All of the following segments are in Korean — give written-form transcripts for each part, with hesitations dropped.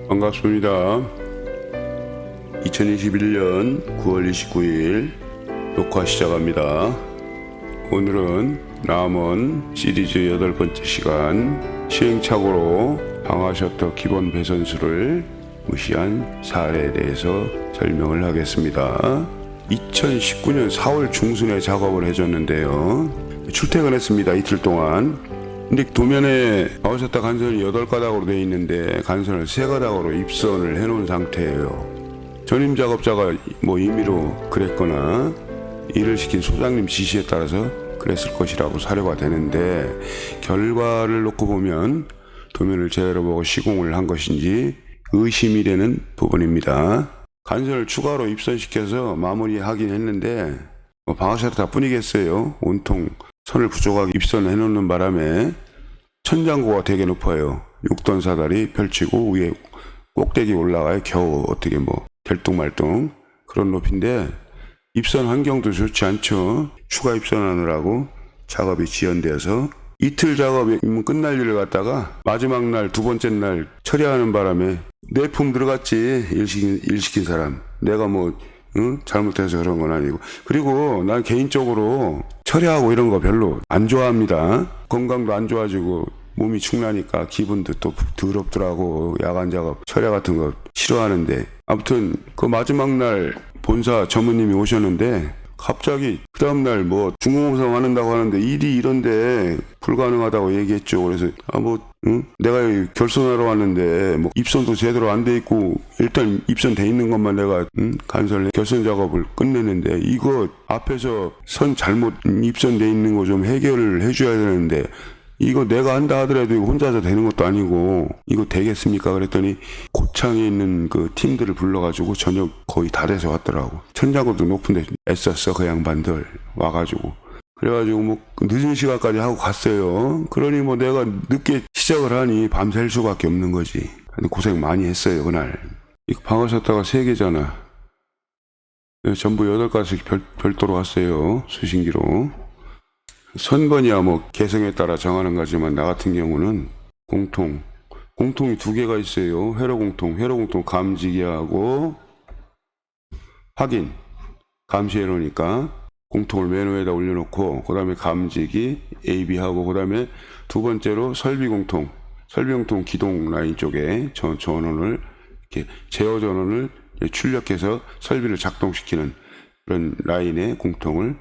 반갑습니다. 2021년 9월 29일 녹화 시작합니다. 오늘은 남은 시리즈 8번째 시간 시행착오로 방화셔터 기본 배선수를 무시한 사례에 대해서 설명을 하겠습니다. 2019년 4월 중순에 작업을 해줬는데요. 출퇴근했습니다. 이틀 동안. 근데 도면에 방화셔터 간선이 8가닥으로 되어 있는데 간선을 3가닥으로 입선을 해놓은 상태예요. 전임 작업자가 임의로 그랬거나 일을 시킨 소장님 지시에 따라서 그랬을 것이라고 사료가 되는데, 결과를 놓고 보면 도면을 제대로 보고 시공을 한 것인지 의심이 되는 부분입니다. 간선을 추가로 입선시켜서 마무리하긴 했는데 방화셔터 뿐이겠어요. 온통 선을 부족하게 입선해 놓는 바람에 천장고가 되게 높아요. 6톤 사다리 펼치고 위에 꼭대기 올라가야 겨우 어떻게 될뚱말뚱 그런 높이인데, 입선 환경도 좋지 않죠. 추가 입선하느라고 작업이 지연되어서 이틀 작업이 끝날 일을 갖다가 마지막 날, 두 번째 날 처리하는 바람에 내 품 들어갔지. 일 시킨 사람. 내가 잘못해서 그런 건 아니고. 그리고 난 개인적으로 처리하고 이런 거 별로 안 좋아합니다. 건강도 안 좋아지고 몸이 축나니까 기분도 또 더럽더라고. 야간 작업 처리 같은 거 싫어하는데, 아무튼 그 마지막 날 본사 전무님이 오셨는데 갑자기 그 다음날 중공검사 하는다고 하는데 일이 이런데 불가능하다고 얘기했죠. 그래서 내가 여기 결선하러 왔는데 입선도 제대로 안 돼 있고, 일단 입선돼 있는 것만 내가 간선을 결선 작업을 끝내는데, 이거 앞에서 선 잘못 입선돼 있는 거 좀 해결을 해줘야 되는데, 이거 내가 한다 하더라도 이거 혼자서 되는 것도 아니고 이거 되겠습니까? 그랬더니 고창에 있는 그 팀들을 불러가지고 저녁 거의 다 돼서 왔더라고. 천장고도 높은데 애썼어 그 양반들 와가지고. 그래가지고 늦은 시간까지 하고 갔어요. 그러니 내가 늦게 시작을 하니 밤샐 수밖에 없는 거지. 근데 고생 많이 했어요 그날. 이거 방화셔터가 3개잖아. 전부 8가지 별도로 왔어요. 수신기로. 선번이야 개성에 따라 정하는 거지만, 나 같은 경우는 공통이 2개가 있어요. 회로공통 감지기하고 확인, 감시해 놓으니까 공통을 맨 위에다 올려놓고, 그 다음에 감지기 AB하고, 그 다음에 두 번째로 설비공통 기동 라인 쪽에 전원을 이렇게 제어 전원을 출력해서 설비를 작동시키는 그런 라인의 공통을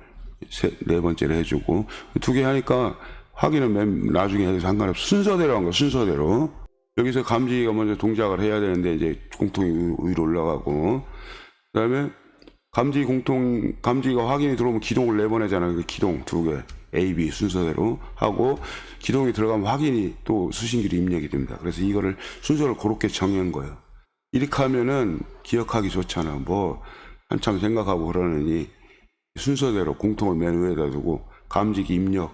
4번째로 해주고, 2개 하니까 확인은 맨 나중에 해도 상관없어. 순서대로 한 거, 순서대로. 여기서 감지기가 먼저 동작을 해야 되는데 이제 공통이 위로 올라가고, 그 다음에 감지기가 확인이 들어오면 기동을 내보내잖아요. 그 기동 2개 A, B 순서대로 하고, 기동이 들어가면 확인이 또 수신기로 입력이 됩니다. 그래서 이거를 순서를 그렇게 정한 거예요. 이렇게 하면은 기억하기 좋잖아. 한참 생각하고 그러느니 순서대로 공통을 맨 위에다 두고 감지기 입력,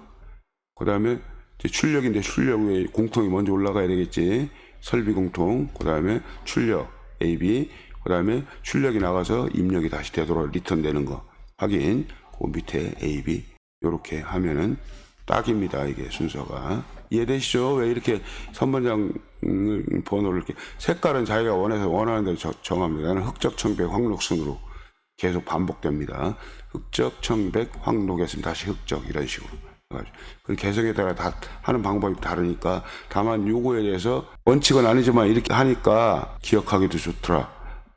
그 다음에 출력인데 출력 위에 공통이 먼저 올라가야 되겠지. 설비 공통, 그 다음에 출력 AB, 그 다음에 출력이 나가서 입력이 다시 되도록 리턴되는 거 확인, 그 밑에 AB. 요렇게 하면은 딱입니다. 이게 순서가 이해되시죠? 왜 이렇게 선번장 번호를 이렇게, 색깔은 자기가 원하는 대로 정합니다. 나는 흑적 청백 황록순으로 계속 반복됩니다. 흑적, 청백, 황록이었으면 다시 흑적, 이런 식으로. 그 개성에 따라 다 하는 방법이 다르니까, 다만 요거에 대해서 원칙은 아니지만 이렇게 하니까 기억하기도 좋더라.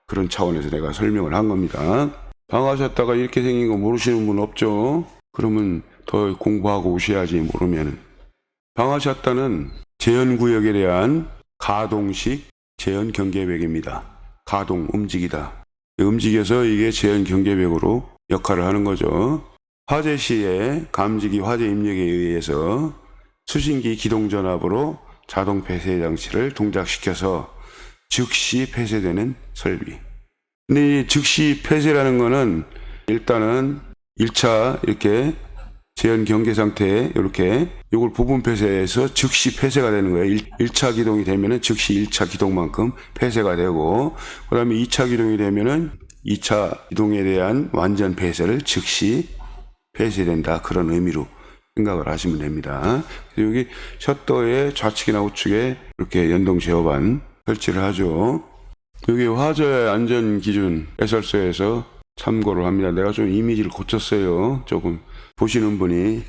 그런 차원에서 내가 설명을 한 겁니다. 방화셔터가 이렇게 생긴 거 모르시는 분 없죠? 그러면 더 공부하고 오셔야지, 모르면은. 방화셔터는 재현구역에 대한 가동식 재현 경계벽입니다. 가동, 움직이다. 움직여서 이게 재현 경계벽으로 역할을 하는 거죠. 화재 시에 감지기 화재 입력에 의해서 수신기 기동 전압으로 자동 폐쇄 장치를 동작시켜서 즉시 폐쇄되는 설비. 근데 이 즉시 폐쇄라는 거는 일단은 1차 이렇게 재현 경계 상태에 이렇게 요걸 부분 폐쇄해서 즉시 폐쇄가 되는 거예요. 1차 기동이 되면은 즉시 1차 기동만큼 폐쇄가 되고, 그 다음에 2차 기동이 되면은 2차 기동에 대한 완전 폐쇄를 즉시 폐쇄된다. 그런 의미로 생각을 하시면 됩니다. 여기 셔터의 좌측이나 우측에 이렇게 연동 제어반 설치를 하죠. 여기 화재 안전 기준 해설서에서 참고를 합니다. 내가 좀 이미지를 고쳤어요. 조금 보시는 분이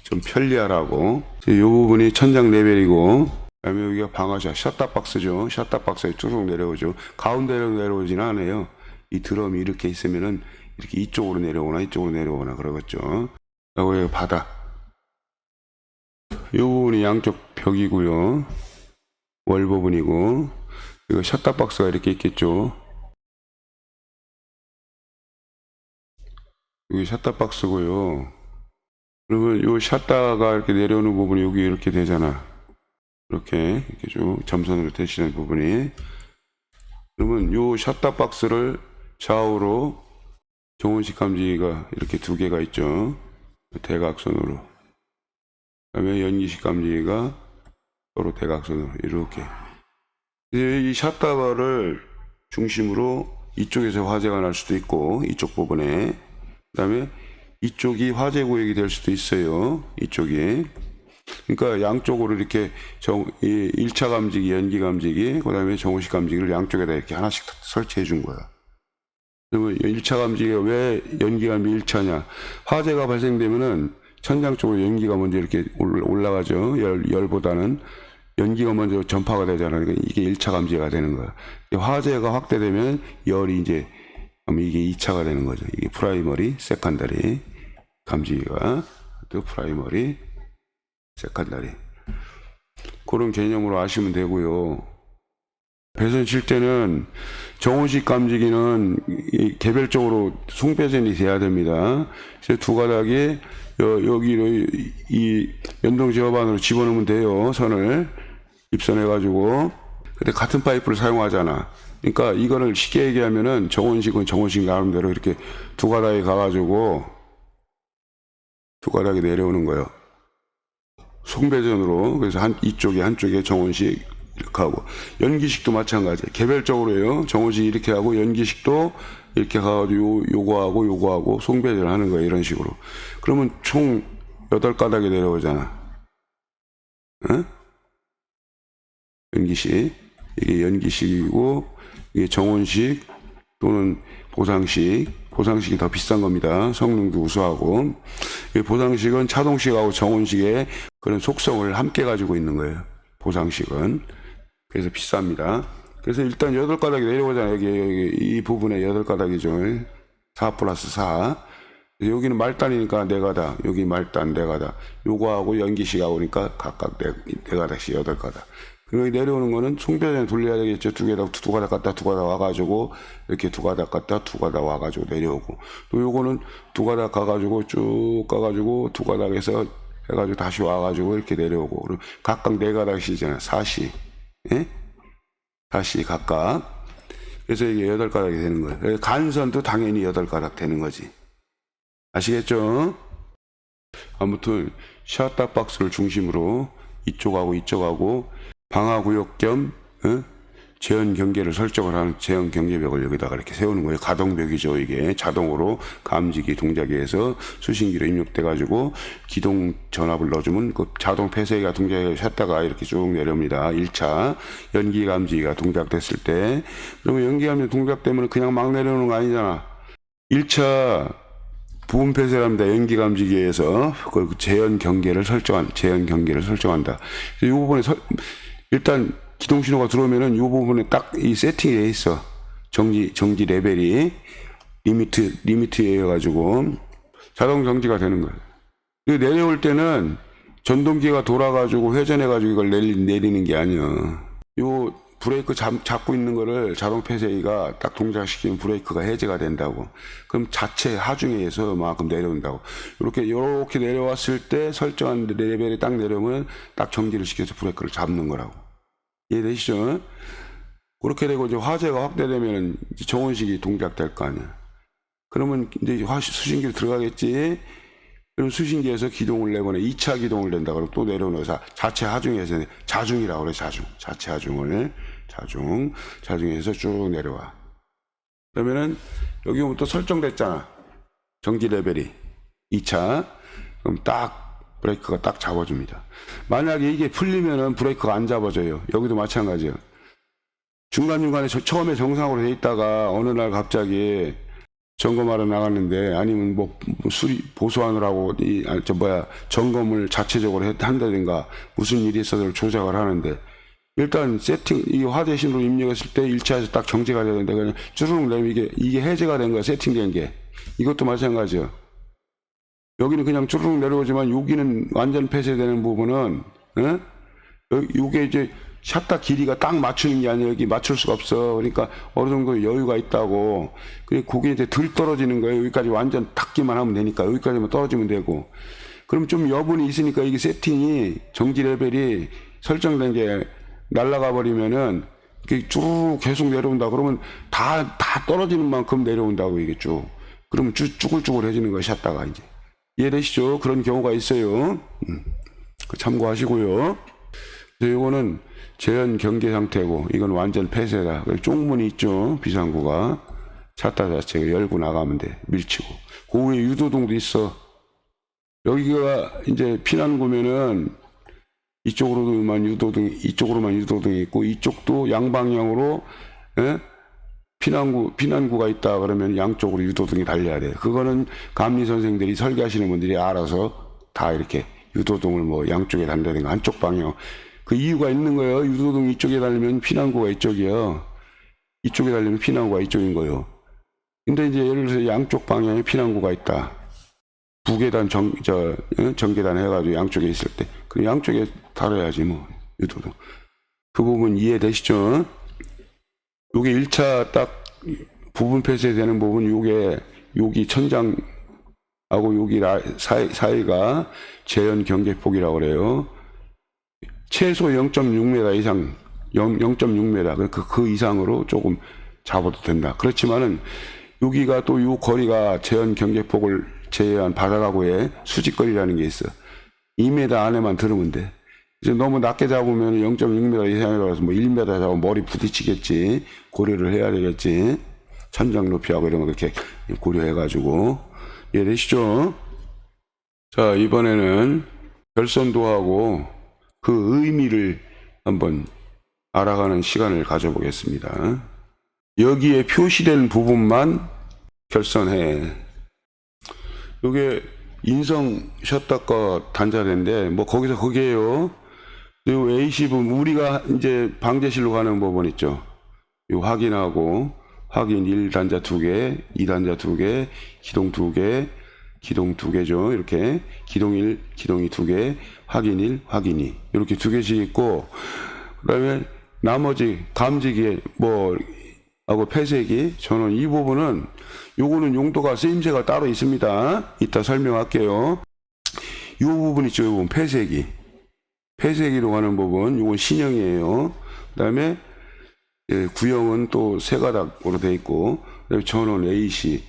좀 편리하라고. 이 부분이 천장 레벨이고, 그다음에 여기가 방화샷, 샷다박스죠. 샷다박스에 쭉 내려오죠. 가운데로 내려오지는 않아요. 이 드럼이 이렇게 있으면은 이렇게 이쪽으로 내려오나 이쪽으로 내려오나 그러겠죠. 그리고 여기 바닥. 이 부분이 양쪽 벽이고요. 월 부분이고, 이거 샷다박스가 이렇게 있겠죠. 여기 샷다박스고요. 그러면 요 샷다가 이렇게 내려오는 부분이 여기 이렇게 되잖아. 이렇게 쭉 점선으로 대시는 부분이. 그러면 요 샷다박스를 좌우로 정원식 감지기가 이렇게 두 개가 있죠. 대각선으로. 그다음에 연기식 감지기가 서로 대각선으로 이렇게. 이 샷다바를 중심으로 이쪽에서 화재가 날 수도 있고, 이쪽 부분에. 그다음에 이쪽이 화재 구역이 될 수도 있어요. 이쪽이. 그러니까 양쪽으로 이렇게 이 1차 감지기, 연기 감지기, 그다음에 정호식 감지기를 양쪽에다 이렇게 하나씩 설치해 준 거야. 그러면 1차 감지기가 왜 연기 감지 1차냐? 화재가 발생되면은 천장 쪽으로 연기가 먼저 이렇게 올라가죠. 열보다는 연기가 먼저 전파가 되잖아요. 그러니까 이게 1차 감지가 되는 거야. 화재가 확대되면 열이 이제 이게 2차가 되는 거죠. 이게 프라이머리, 세컨더리 감지기가 또 프라이머리, 세컨더리 그런 개념으로 아시면 되고요. 배선 칠 때는 정원식 감지기는 개별적으로 송배전이 돼야 됩니다. 그래서 두 가닥에 여기로 이 연동 제어반으로 집어넣으면 돼요. 선을 입선해 가지고. 근데 같은 파이프를 사용하잖아. 그러니까 이거를 쉽게 얘기하면은 정원식은 정원식 나름대로 이렇게 두 가닥에 가가지고 두 가닥에 내려오는 거예요. 송배전으로. 그래서 이쪽에 한쪽에 정원식 이렇게 하고, 연기식도 마찬가지. 개별적으로 해요. 정원식 이렇게 하고, 연기식도 이렇게 가가지고 요거하고 송배전 하는 거예요. 이런 식으로. 그러면 총 8가닥이 내려오잖아. 응? 연기식. 이게 연기식이고, 이게 정원식 또는 보상식. 보상식이 더 비싼 겁니다. 성능도 우수하고. 보상식은 차동식하고 정원식의 그런 속성을 함께 가지고 있는 거예요. 보상식은. 그래서 비쌉니다. 그래서 일단 8가닥이 내려오잖아요. 여기 이 부분에 8가닥이죠. 4 플러스 4. 여기는 말단이니까 4가닥. 여기 말단 4가닥. 요거하고 연기식하고 오니까 각각 4가닥씩 8가닥. 여기 내려오는 거는 송배전에 돌려야 되겠죠. 두 가닥 갔다 두 가닥 와가지고 이렇게 두 가닥 갔다 두 가닥 와가지고 내려오고, 또 요거는 두 가닥 가가지고 쭉 가가지고 두 가닥에서 해가지고 다시 와가지고 이렇게 내려오고, 그리고 각각 4가닥씩이잖아요. 4시. 예? 4시 각각. 그래서 이게 8가닥이 되는 거예요. 간선도 당연히 8가닥 되는 거지. 아시겠죠? 아무튼 샷다박스를 중심으로 이쪽하고 방화구역 겸 제한 경계를 설정을 하는 제한 경계벽을 여기다가 이렇게 세우는 거예요. 가동벽이죠. 이게 자동으로 감지기 동작에 해서 수신기로 입력돼 가지고 기동 전압을 넣어주면 그 자동 폐쇄기가 동작에 셨다가 이렇게 쭉 내려옵니다. 1차 연기 감지기가 동작됐을 때. 그러면 연기 감지 동작되면 그냥 막 내려오는 거 아니잖아. 1차 부분 폐쇄를 합니다. 연기 감지기에서 그 제한 경계를 설정한다. 이 부분에 일단 기동 신호가 들어오면은 이 부분에 딱 이 세팅이 돼 있어. 정지 레벨이 리미트에 가지고 자동 정지가 되는 거예요. 내려올 때는 전동기가 돌아가지고 회전해가지고 이걸 내리는 게 아니야. 요 브레이크 잡고 있는 거를 자동 폐쇄기가 딱 동작시키면 브레이크가 해제가 된다고. 그럼 자체 하중에 의해서 만큼 내려온다고. 이렇게 내려왔을 때 설정한 레벨이 딱 내려오면 딱 정지를 시켜서 브레이크를 잡는 거라고. 이해되시죠? 그렇게 되고 이제 화재가 확대되면 이제 정원식이 동작될 거 아니야. 그러면 이제 수신기로 들어가겠지. 그럼 수신기에서 기동을 내거나 2차 기동을 낸다 그러면 또 내려오면서 자체 하중에서 자중이라고 그래. 자체 하중을 자중에서 쭉 내려와. 그러면은 여기 오면 또 설정됐잖아. 정지 레벨이 2차. 그럼 딱 브레이크가 딱 잡아줍니다. 만약에 이게 풀리면은 브레이크가 안 잡아져요. 여기도 마찬가지예요. 중간중간에 처음에 정상으로 돼 있다가 어느 날 갑자기 점검하러 나갔는데, 아니면 뭐 수리 보수하느라고 점검을 자체적으로 한다든가 무슨 일이 있어서 조작을 하는데, 일단 세팅 이 화재신으로 입력했을 때 1차에서 딱 정지가 되야 되는데 그냥 쭈르륵 내면 이게 해제가 된 거야. 세팅된 게. 이것도 마찬가지요. 여기는 그냥 쭈르륵 내려오지만 여기는 완전 폐쇄되는 부분은, 요게 이제 샷다 길이가 딱 맞추는 게 아니라 여기 맞출 수가 없어. 그러니까 어느 정도 여유가 있다고. 그게 이제 덜 떨어지는 거예요. 여기까지 완전 닿기만 하면 되니까. 여기까지만 떨어지면 되고. 그럼 좀 여분이 있으니까 이게 세팅이 정지 레벨이 설정된 게 날아가 버리면은 이게 쭉 계속 내려온다. 그러면 다 떨어지는 만큼 내려온다고 이게 쭉. 그러면 쭈글쭈글해지는 거야. 샷다가 이제. 이해되시죠? 그런 경우가 있어요. 참고하시고요. 이거는 재현 경계 상태고, 이건 완전 폐쇄다. 쪽문이 있죠. 비상구가. 샷다 자체가 열고 나가면 돼. 밀치고. 그 위에 유도등도 있어. 여기가 이제 피난구면은 이쪽으로만 유도등이 있고, 이쪽도 양방향으로, 피난구가 있다 그러면 양쪽으로 유도등이 달려야 돼. 그거는 감리 선생들이 설계하시는 분들이 알아서 다 이렇게 유도등을 뭐 양쪽에 달다든가 한쪽 방향. 그 이유가 있는 거예요. 유도등 이쪽에 달리면 피난구가 이쪽이요. 이쪽에 달리면 피난구가 이쪽인 거예요. 근데 이제 예를 들어서 양쪽 방향에 피난구가 있다. 부계단 정계단 해가지고 양쪽에 있을 때. 그럼 양쪽에 달아야지 뭐, 유도등. 그 부분 이해되시죠? 요게 1차 딱 부분 폐쇄되는 부분, 여기 천장하고 여기 사이가 재현 경계폭이라고 그래요. 최소 0.6m 이상, 0.6m, 그 이상으로 조금 잡아도 된다. 그렇지만은, 여기가 또 요 거리가 재현 경계폭을 제외한 바닥하고의 수직거리라는 게 있어. 2m 안에만 들으면 돼. 이제 너무 낮게 잡으면 0.6m 이상이라서 뭐 1m 잡으면 머리 부딪히겠지. 고려를 해야 되겠지. 천장 높이하고 이런 거 이렇게 고려해가지고. 이해되시죠? 자, 이번에는 결선도하고 그 의미를 한번 알아가는 시간을 가져보겠습니다. 여기에 표시된 부분만 결선해. 요게 인성 셔터거 단자대인데, 뭐 거기서 그게요. 요 AC 부분, 우리가 이제 방제실로 가는 부분 있죠. 요 확인하고, 확인 1단자 2개, 2단자 2개, 기동 2개, 기동 2개죠. 이렇게 기동 1, 기동 2 2개, 확인 1, 확인 2. 이렇게 2개씩 있고, 그 다음에 나머지 감지기 하고 폐쇄기, 저는 이 부분은 요거는 용도가 쓰임새가 따로 있습니다. 이따 설명할게요. 요 부분 있죠. 요 부분 폐쇄기. 폐쇄기로 가는 부분, 요건 신형이에요. 그 다음에 구형은 또 세 가닥으로 돼 있고, 그다음에 전원 AC,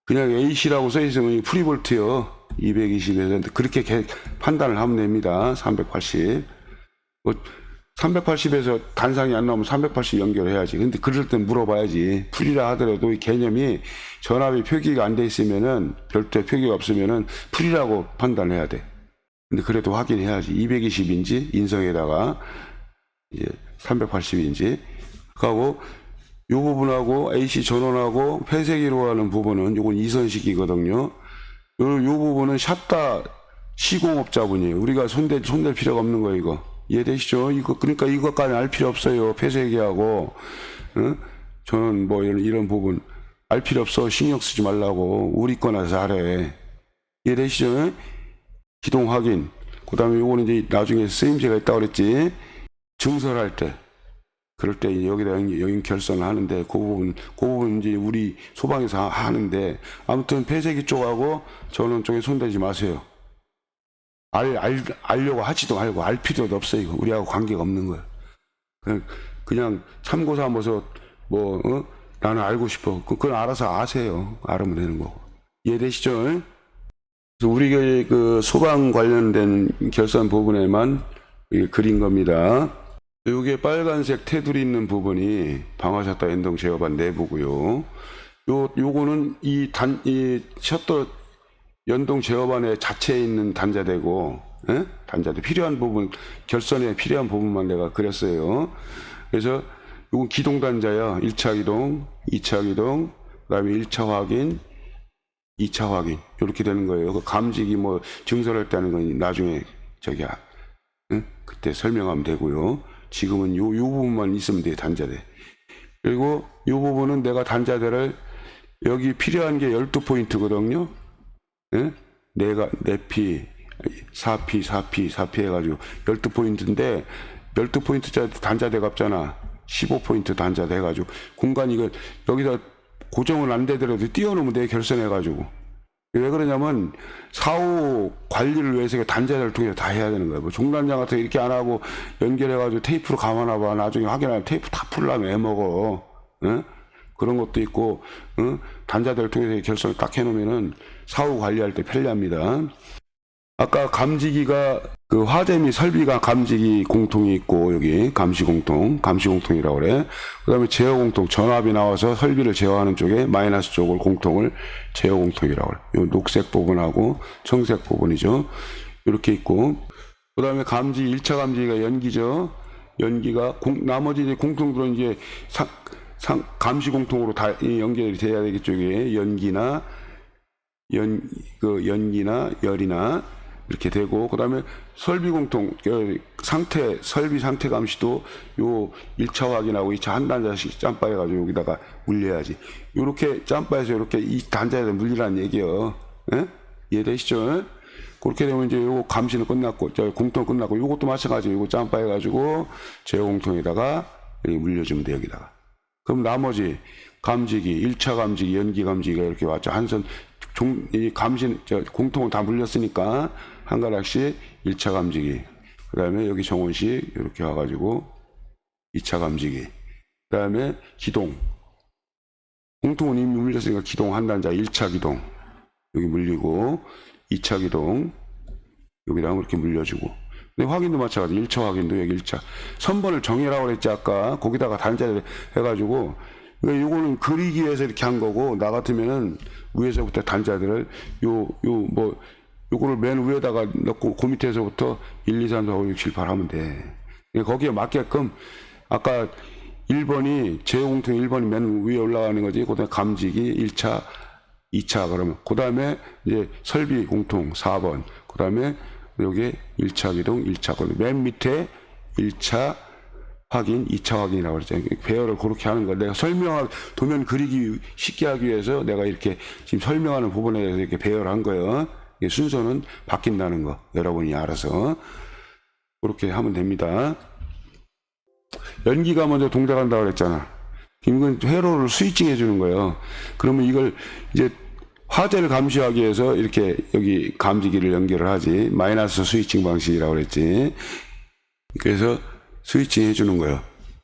그냥 AC라고 써 있으면 프리볼트요. 220에서 그렇게 판단을 하면 됩니다. 380. 380에서 단상이 안 나오면 380 연결해야지. 근데 그럴 땐 물어봐야지. 풀이라 하더라도 이 개념이 전압이 표기가 안 돼 있으면은, 별도의 표기가 없으면은 풀이라고 판단해야 돼. 근데 그래도 확인해야지. 220인지 인성에다가 이제 380인지. 하고 요 부분하고 AC 전원하고 폐쇄기로 하는 부분은 요건 이선식이거든요. 요 부분은 샷다 시공업자분이에요. 우리가 손댈 필요가 없는 거예요, 이거. 이해되시죠? 그러니까 이것까지 알 필요 없어요. 폐쇄기하고, 저는 이런 부분 알 필요 없어. 신경 쓰지 말라고. 우리 거나 잘해. 이해되시죠? 기동 확인. 그 다음에 요거는 이제 나중에 쓰임새가 있다고 그랬지. 증설할 때. 그럴 때 여기다 여긴 결선을 하는데, 그 부분 이제 우리 소방에서 하는데, 아무튼 폐쇄기 쪽하고 전원 쪽에 손대지 마세요. 알려고 하지도 말고, 알 필요도 없어요. 이거. 우리하고 관계가 없는 거야. 그냥 참고 삼아서 나는 알고 싶어. 그건 알아서 아세요. 알으면 되는 거고. 이해되시죠? 그래서 우리 그 소방 관련된 결선 부분에만 그린 겁니다. 요게 빨간색 테두리 있는 부분이 방화샷다 연동 제어반 내부고요. 요거는 이 셔터 연동 제어반의 자체에 있는 단자대고, 단자대 필요한 부분, 결선에 필요한 부분만 내가 그렸어요. 그래서 이건 기동 단자야. 1차 기동, 2차 기동, 그다음에 1차 확인, 2차 확인 이렇게 되는 거예요. 그 감지기 뭐 증설할 때 하는 건 나중에 저기야, 응? 그때 설명하면 되고요. 지금은 요 부분만 있으면 돼, 단자대. 그리고 요 부분은 내가 단자대를 여기 필요한 게 12포인트거든요. 응? 내피 4P 해가지고 12포인트인데 12포인트짜리 단자대 값잖아. 15포인트 단자대 해가지고 공간 이거 여기다 고정은 안 되더라도 띄워놓으면 돼, 결선해가지고. 왜 그러냐면 사후 관리를 위해서 단자를 통해서 다 해야 되는 거야. 뭐 종단장 같은 거 이렇게 안 하고 연결해가지고 테이프로 감아놔봐. 나중에 확인하면 테이프 다 풀려면 애먹어. 응? 그런 것도 있고, 응? 단자들을 통해서 결선을 딱 해놓으면은 사후 관리할 때 편리합니다. 아까 감지기가 그 화재 및 설비가 감지기 공통이 있고, 여기 감시 공통이라고 그래. 그 다음에 제어 공통, 전압이 나와서 설비를 제어하는 쪽에 마이너스 쪽을 공통을 제어 공통이라고 그래. 요 녹색 부분하고 청색 부분이죠. 이렇게 있고, 그 다음에 감지 1차 감지기가 연기죠. 연기가 나머지 이제 공통들은 이제 감시 공통으로 다 연결이 돼야 되겠죠. 이게 연기나 열이나 이렇게 되고, 그 다음에 설비 공통, 설비 상태 감시도 요 1차 확인하고 2차 한 단자씩 짬바해가지고 여기다가 물려야지. 요렇게 짬바해서 요렇게 이 단자에 물리라는 얘기요. 예? 이해되시죠? 그렇게 되면 이제 요거 감시는 끝났고, 공통 끝났고, 요것도 마찬가지로 요거 짬바해가지고 제어 공통에다가 여기 물려주면 돼, 여기다가. 그럼 나머지 감지기, 1차 감지기, 연기 감지기가 이렇게 왔죠. 한선 이 감시, 공통을 다 물렸으니까 한 가닥씩 1차 감지기, 그 다음에 여기 정원식 이렇게 와가지고 2차 감지기, 그 다음에 기동, 공통은 이미 물렸으니까 기동 한 단자 1차 기동 여기 물리고, 2차 기동 여기다 이렇게 물려주고, 근데 확인도 마찬가지. 1차 확인도 여기 1차 선번을 정해라고 그랬지 아까. 거기다가 단자를 해가지고, 그러니까 요거는 그리기 위해서 이렇게 한 거고, 나 같으면은 위에서부터 단자들을 요거를 맨 위에다가 넣고 그 밑에서부터 1, 2, 3, 4, 5, 6, 7, 8 하면 돼. 거기에 맞게끔 아까 1번이 제공통 1번이 맨 위에 올라가는 거지. 그다음에 감지기 1차, 2차 그러면 그 다음에 이제 설비 공통 4번, 그 다음에 여기 1차 기동 1차, 맨 밑에 1차 확인, 2차 확인이라고 그랬잖아요. 배열을 그렇게 하는 거. 내가 도면 그리기 쉽게 하기 위해서 내가 이렇게 지금 설명하는 부분에 대해서 이렇게 배열한 거예요. 순서는 바뀐다는 거. 여러분이 알아서 그렇게 하면 됩니다. 연기가 먼저 동작한다고 그랬잖아. 이건 회로를 스위칭 해주는 거예요. 그러면 이걸 이제 화재를 감시하기 위해서 이렇게 여기 감지기를 연결을 하지. 마이너스 스위칭 방식이라고 그랬지. 그래서 스위칭 해주는 거예요.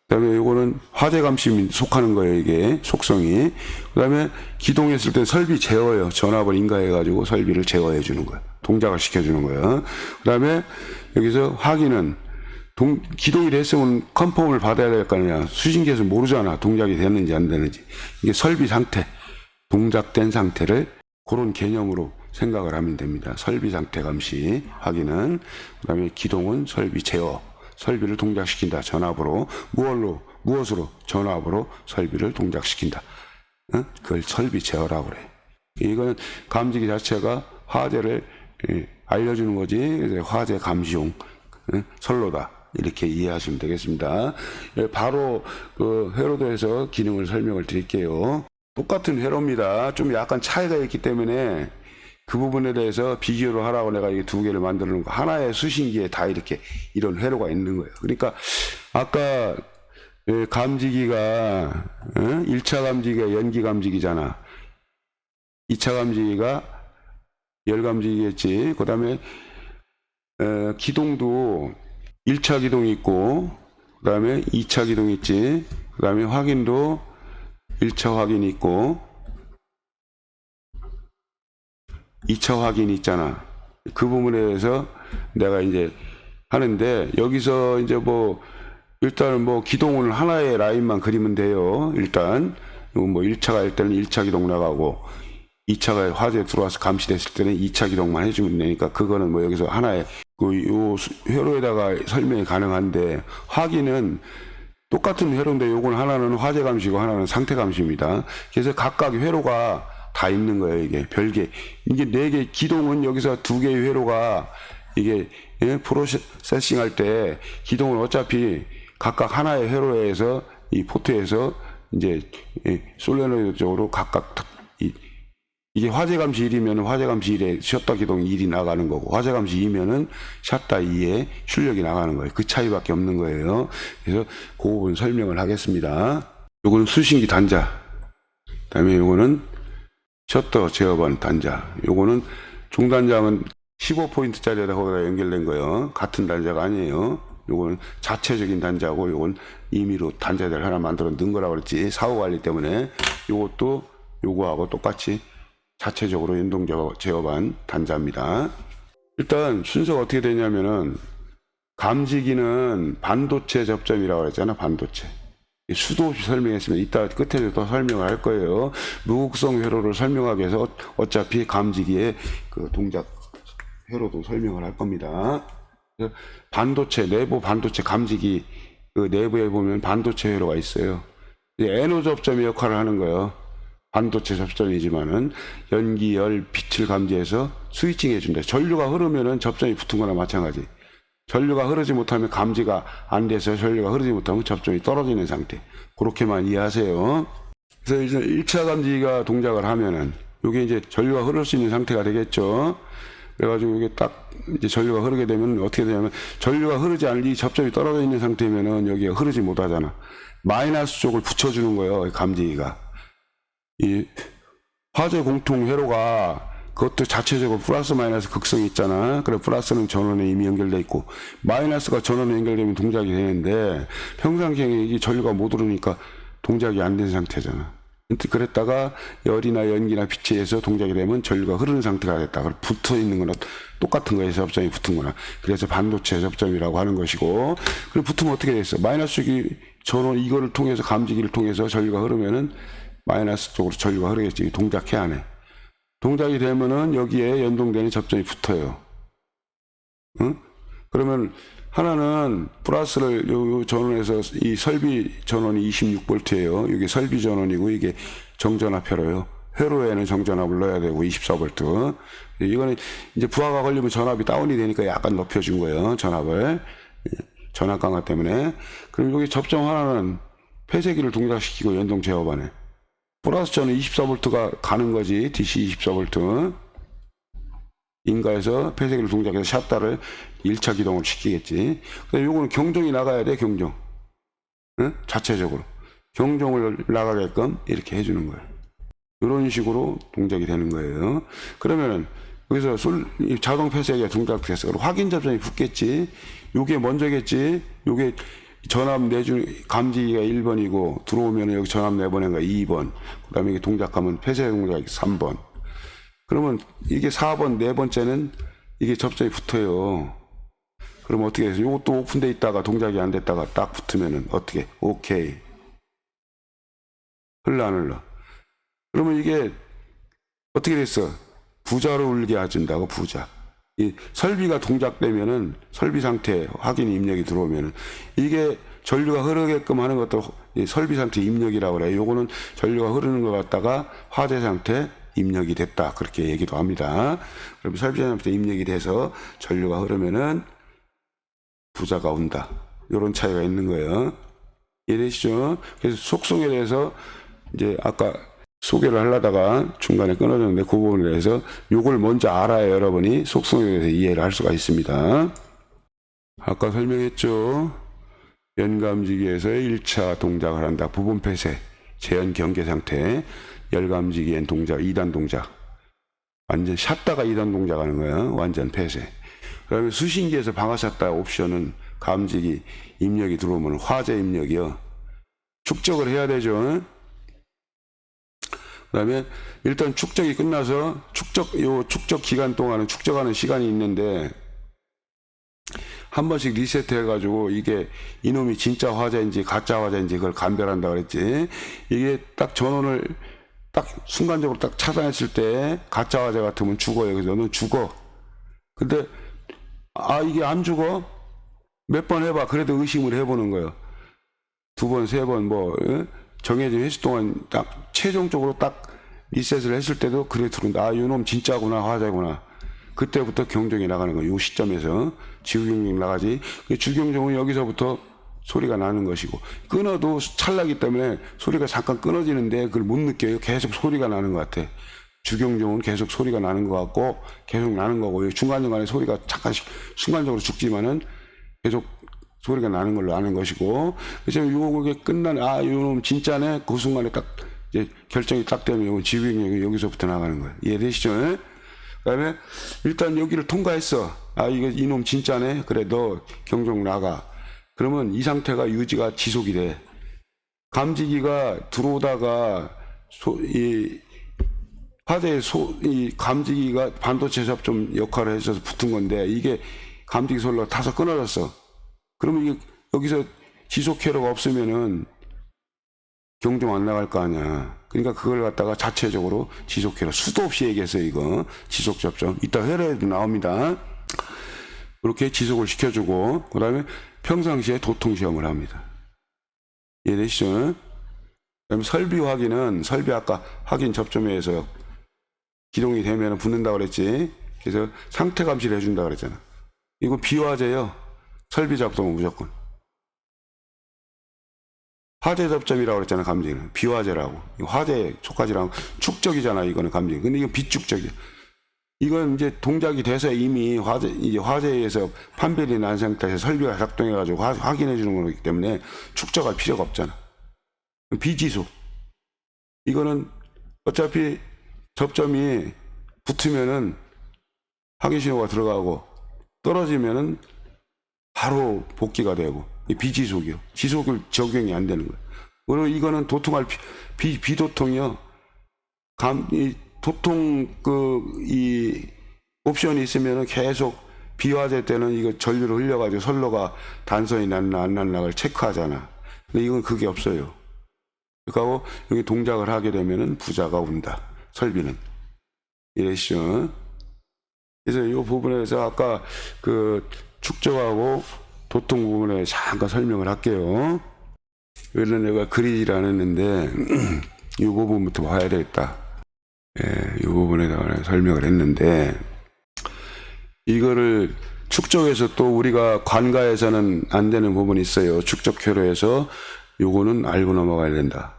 그 다음에 이거는 화재 감시 속하는 거예요. 이게 속성이. 그 다음에 기동했을 때 설비 제어예요. 전압을 인가해가지고 설비를 제어해 주는 거예요. 동작을 시켜주는 거예요. 그 다음에 여기서 확인은 기동이 됐으면 컨펌을 받아야 될 거 아니야. 수신기에서 모르잖아. 동작이 됐는지 안 되는지. 이게 설비 상태, 동작된 상태를 그런 개념으로 생각을 하면 됩니다. 설비 상태 감시 확인은. 그 다음에 기동은 설비 제어. 설비를 동작시킨다. 전압으로. 무엇으로? 전압으로 설비를 동작시킨다. 어? 그걸 설비 제어라고 그래. 이거는 감지기 자체가 화재를 알려주는 거지. 그래서 화재 감시용 선로다. 이렇게 이해하시면 되겠습니다. 바로 그 회로도에서 기능을 설명을 드릴게요. 똑같은 회로입니다. 좀 약간 차이가 있기 때문에 그 부분에 대해서 비교를 하라고 내가 이 두 개를 만들어 놓은 거. 하나의 수신기에 다 이렇게 이런 회로가 있는 거예요. 그러니까 아까 감지기가 1차 감지기가 연기 감지기잖아. 2차 감지기가 열 감지기겠지. 그 다음에 기동도 1차 기동이 있고, 그 다음에 2차 기동이 있지. 그 다음에 확인도 1차 확인이 있고 2차 확인이 있잖아. 그 부분에 대해서 내가 이제 하는데, 여기서 이제 일단은 기동을 하나의 라인만 그리면 돼요. 일단 1차가 일 때는 1차 기동 나가고, 2차가 화재 들어와서 감시됐을 때는 2차 기동만 해주면 되니까, 그거는 여기서 하나의 요 회로에다가 설명이 가능한데, 확인은 똑같은 회로인데 요건 하나는 화재 감시고 하나는 상태 감시입니다. 그래서 각각 회로가 다 있는 거예요. 이게 별개. 이게 4개 기동은 여기서 2개의 회로가 이게 프로세싱 할 때 기동은 어차피 각각 하나의 회로에서 이 포트에서 이제 솔레노이드 쪽으로 각각 이게 화재 감시 1이면 화재 감시 1에 셔터 기동 1이 나가는 거고 화재 감시 2면은 셔터 2에 출력이 나가는 거예요. 그 차이밖에 없는 거예요. 그래서 그 부분 설명을 하겠습니다. 요거는 수신기 단자. 그다음에 요거는 셔터 제어반 단자. 요거는 종단장은 15포인트짜리에다 거기다 연결된 거예요. 같은 단자가 아니에요. 요거는 자체적인 단자고 요건 임의로 단자들 하나 만들어 넣은 거라고 그랬지. 사후 관리 때문에 요것도 요거하고 똑같이 자체적으로 연동 제어반 단자입니다. 일단 순서가 어떻게 되냐면은 감지기는 반도체 접점이라고 했잖아. 반도체. 수도 없이 설명했으면 이따 끝에 더 설명을 할 거예요. 무극성 회로를 설명하기 위해서 어차피 감지기의 그 동작 회로도 설명을 할 겁니다. 반도체, 내부 반도체 감지기 그 내부에 보면 반도체 회로가 있어요. 에노 접점의 역할을 하는 거예요. 반도체 접점이지만은 연기, 열, 빛을 감지해서 스위칭 해준다. 전류가 흐르면은 접점이 붙은 거나 마찬가지. 전류가 흐르지 못하면 감지가 안 돼서 전류가 흐르지 못하면 접점이 떨어지는 상태. 그렇게만 이해하세요. 그래서 이제 1차 감지기가 동작을 하면은 이게 이제 전류가 흐를 수 있는 상태가 되겠죠. 그래가지고 이게 딱 이제 전류가 흐르게 되면 어떻게 되냐면 전류가 흐르지 않을 이 접점이 떨어져 있는 상태면은 여기가 흐르지 못하잖아. 마이너스 쪽을 붙여주는 거예요. 감지기가. 이 화재 공통 회로가 그것도 자체적으로 플러스 마이너스 극성이 있잖아. 그래 플러스는 전원에 이미 연결돼 있고 마이너스가 전원에 연결되면 동작이 되는데 평상시에 이 전류가 못 흐르니까 동작이 안 된 상태잖아. 그랬다가 열이나 연기나 빛에 의해서 동작이 되면 전류가 흐르는 상태가 됐다. 붙어 있는 거나 똑같은 거에 접점이 붙은 거나. 그래서 반도체 접점이라고 하는 것이고. 그리고 붙으면 어떻게 됐어? 마이너스 쪽이 전원 이거를 통해서 감지기를 통해서 전류가 흐르면은 마이너스 쪽으로 전류가 흐르겠지. 동작해야 하네. 동작이 되면은 여기에 연동되는 접점이 붙어요. 응? 그러면 하나는 플러스를 요 전원에서 이 설비 전원이 26V예요. 이게 설비 전원이고 이게 정전압 회로요. 회로에는 정전압을 넣어야 되고 24V. 이거는 이제 부하가 걸리면 전압이 다운이 되니까 약간 높여준 거예요. 전압을. 전압 강화 때문에. 그럼 여기 접점 하나는 폐쇄기를 동작시키고 연동 제어반에. 플러스 전원 24V가 가는 거지. DC 24V. 인가에서 폐쇄기를 동작해서 샷다를 1차 기동을 시키겠지. 근데 요거는 경종이 나가야 돼, 경종. 응? 자체적으로. 경종을 나가게끔 이렇게 해주는 거예요. 이런 식으로 동작이 되는 거예요. 그러면은, 여기서 자동 폐쇄기가 동작됐어. 그럼 확인 접점이 붙겠지. 요게 먼저겠지. 요게 전압 내주, 감지기가 1번이고, 들어오면 여기 전압 내보낸 거 2번. 그 다음에 이게 동작하면 폐쇄 동작이 3번. 그러면 이게 4번, 네 번째는 이게 접점이 붙어요. 그럼 어떻게 해서 이것도 오픈돼 있다가 동작이 안 됐다가 딱 붙으면은 어떻게? 오케이. 흘러 안 흘러? 그러면 이게 어떻게 됐어? 부자로 울게 해준다고 부자. 이 설비가 동작되면은 설비 상태 확인 입력이 들어오면은 이게 전류가 흐르게끔 하는 것도 이 설비 상태 입력이라고 그래요. 요거는 전류가 흐르는 것 같다가 화재 상태 입력이 됐다. 그렇게 얘기도 합니다. 그럼 설비상태 입력이 돼서 전류가 흐르면은 부자가 온다. 이런 차이가 있는 거예요. 이해되시죠? 그래서 속성에 대해서 이제 아까 소개를 하려다가 중간에 끊어졌는데 그 부분에 대해서 요걸 먼저 알아야 여러분이 속성에 대해서 이해를 할 수가 있습니다. 아까 설명했죠. 연감지기에서의 1차 동작을 한다. 부분 폐쇄, 재현 경계 상태. 열감지기엔 동작, 2단 동작. 완전 샷다가 2단 동작하는 거예요. 완전 폐쇄. 그다음에 수신기에서 방아 샷다 옵션은 감지기 입력이 들어오면 화재 입력이요. 축적을 해야 되죠. 그다음에 일단 축적이 끝나서 축적 기간 동안은 축적하는 시간이 있는데 한 번씩 리셋 해가지고 이게 이놈이 진짜 화재인지 가짜 화재인지 그걸 감별한다 그랬지. 이게 딱 전원을 딱 순간적으로 딱 차단했을 때 가짜 화재 같으면 죽어요. 그래서 너는 죽어. 근데 이게 안 죽어? 몇 번 해봐. 그래도 의심을 해보는 거예요. 두 번, 세 번 뭐 정해진 횟수 동안 딱 최종적으로 딱 리셋을 했을 때도 그래 들어온다. 아, 이놈 진짜구나, 화재구나. 그때부터 경종이 나가는 거예요. 이 시점에서 지구경종 나가지. 주경종은 여기서부터 소리가 나는 것이고, 끊어도 찰나기 때문에 소리가 잠깐 끊어지는데 그걸 못 느껴요. 계속 소리가 나는 것 같아. 주경종은 계속 소리가 나는 것 같고 계속 나는 거고, 중간중간에 소리가 잠깐씩 순간적으로 죽지만은 계속 소리가 나는 걸로 아는 것이고, 그래서 요게 끝나는, 아, 요놈 진짜네. 그 순간에 딱 이제 결정이 딱 되면 이건 지구경종이 여기서부터 나가는 거예요. 이해되시죠? 그다음에 일단 여기를 통과했어. 아, 이거 이놈 진짜네. 그래, 너 경종 나가. 그러면 이 상태가 유지가 지속이 돼. 감지기가 들어오다가 이 감지기가 반도체 접점 역할을 해서 붙은 건데, 이게 감지기 솔로 타서 끊어졌어. 그러면 이게 여기서 지속 회로가 없으면은 경종 안 나갈 거 아니야. 그러니까 그걸 갖다가 자체적으로 지속 회로, 수도 없이 얘기했어요. 이거 지속 접점 이따 회로에도 나옵니다. 그렇게 지속을 시켜주고, 그 다음에 평상시에 도통 시험을 합니다. 이해되시죠? 그다음에 설비 확인은, 설비 아까 확인 접점에서 기동이 되면 붙는다고 그랬지. 그래서 상태 감시를 해준다고 그랬잖아. 이거 비화재요. 설비 작동은 무조건. 화재 접점이라고 그랬잖아, 감지기는. 비화재라고. 화재 속까지라고 축적이잖아, 이거는 감지기. 근데 이건 비축적이야. 이건 이제 동작이 돼서 이미 화재에서 판별이 난 상태에서 설비가 작동해가지고 확인해 주는 거기 때문에 축적할 필요가 없잖아. 비지속. 이거는 어차피 접점이 붙으면은 확인 신호가 들어가고 떨어지면은 바로 복귀가 되고, 비지속이요. 지속을 적용이 안 되는 거예요. 그리고 이거는 도통할 비도통이요. 도통 이 옵션이 있으면은 계속 비화재 때는 이거 전류를 흘려가지고 선로가 단선이 났나 안 났나를 체크하잖아. 근데 이건 그게 없어요. 그러니까 여기 동작을 하게 되면은 부자가 온다. 설비는. 이래시죠. 그래서 이 부분에서 아까 그 축적하고 도통 부분에 잠깐 설명을 할게요. 원래 내가 그리질 않았는데 이 부분부터 봐야 되겠다. 예, 이 부분에다가 설명을 했는데, 이거를 축적해서 또 우리가 관가에서는 안 되는 부분이 있어요. 축적 회로에서 요거는 알고 넘어가야 된다.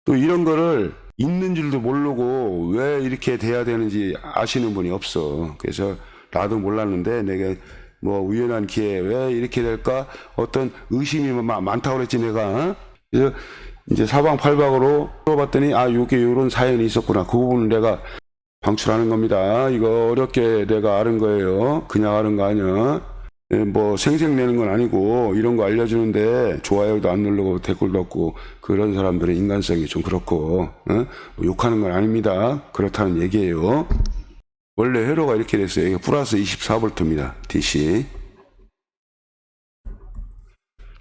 또 이런 거를 있는 줄도 모르고 왜 이렇게 돼야 되는지 아시는 분이 없어. 그래서 나도 몰랐는데 내가 뭐 우연한 기회에 왜 이렇게 될까 어떤 의심이 많다고 그랬지 내가. 그래서 이제 사방팔방으로 물어봤더니, 아, 요게 요런 사연이 있었구나. 그 부분을 내가 방출하는 겁니다. 이거 어렵게 내가 아는 거예요. 그냥 아는 거 아니야. 뭐 생색내는 건 아니고 이런 거 알려주는데 좋아요도 안 누르고 댓글도 없고 그런 사람들의 인간성이 좀 그렇고, 뭐 욕하는 건 아닙니다. 그렇다는 얘기예요. 원래 회로가 이렇게 됐어요. 이게 플러스 24V입니다. DC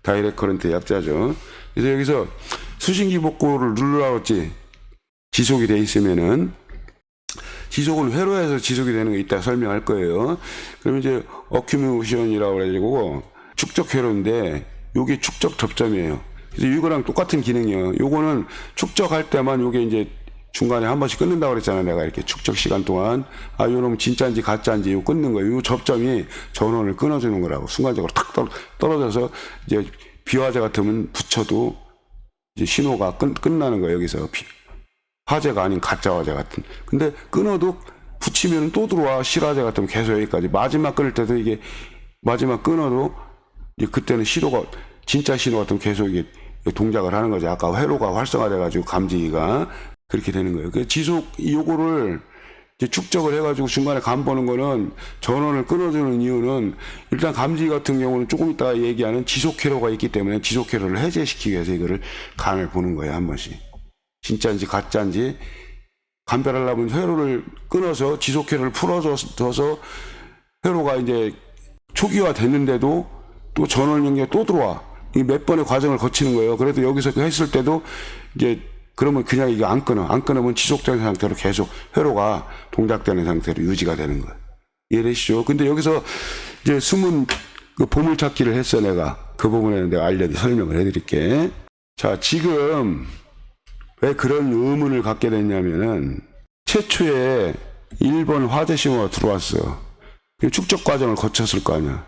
다이렉트 커런트 약자죠. 그래서 여기서 수신기 복구를 누르라고 했지. 지속이 돼 있으면은, 지속은 회로에서 지속이 되는 게 있다 설명할 거예요. 그러면 이제 어큐뮤션이라고 그래가지고 축적 회로인데 요게 축적 접점이에요. 그래서 이거랑 똑같은 기능이에요. 요거는 축적할 때만 요게 이제 중간에 한 번씩 끊는다고 그랬잖아. 내가 이렇게 축적 시간 동안, 아, 요놈 진짜인지 가짜인지 요 끊는 거예요. 요 접점이 전원을 끊어주는 거라고. 순간적으로 탁 떨어져서 이제 비화재 같으면 붙여도 이제 신호가 끝나는 거예요. 여기서 화재가 아닌 가짜 화재 같은. 근데 끊어도 붙이면 또 들어와. 실화재 같으면 계속 여기까지. 마지막 끊을 때도 이게 마지막 끊어도 이제 그때는 신호가 진짜 신호 같으면 계속 이게 동작을 하는 거죠. 아까 회로가 활성화돼가지고 감지기가 그렇게 되는 거예요. 그 지속 요거를 이제 축적을 해가지고 중간에 감 보는 거는, 전원을 끊어주는 이유는 일단 감지기 같은 경우는 조금 이따 얘기하는 지속 회로가 있기 때문에 지속 회로를 해제시키기 위해서 이거를 간을 보는 거예요. 한 번씩. 진짜인지 가짜인지 감별하려면 회로를 끊어서 지속 회로를 풀어줘서 회로가 이제 초기화 됐는데도 또 전원 연결 또 들어와. 이 몇 번의 과정을 거치는 거예요. 그래도 여기서 했을 때도 이제 그러면 그냥 이게 안 끊으면 지속되는 상태로 계속 회로가 동작되는 상태로 유지가 되는 거예요. 이해되시죠? 근데 여기서 이제 숨은 그 보물찾기를 했어, 내가. 그 부분에 내가 설명을 해드릴게. 자, 지금 왜 그런 의문을 갖게 됐냐면은 최초에 일본 화재 신호가 들어왔어. 축적 과정을 거쳤을 거 아니야.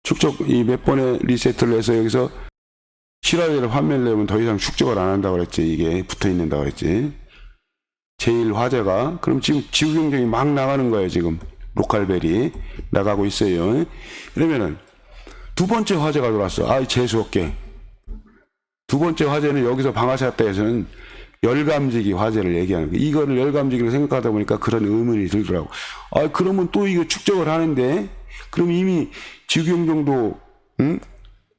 축적 이 몇 번의 리셋을 해서 여기서 실화제를 판매를 내면 더 이상 축적을 안 한다고 그랬지. 이게 붙어 있는다고 그랬지. 제일 화재가. 그럼 지금 지구 경쟁이 막 나가는 거예요. 지금 로컬벨이 나가고 있어요. 그러면은 두 번째 화재가 들어왔어. 아이 재수없게. 두 번째 화재는 여기서 방아샤타에서는 열감지기 화재를 얘기하는 거예요. 이거를 열감지기로 생각하다 보니까 그런 의문이 들더라고. 아, 그러면 또 이거 축적을 하는데, 그럼 이미 지구경종도,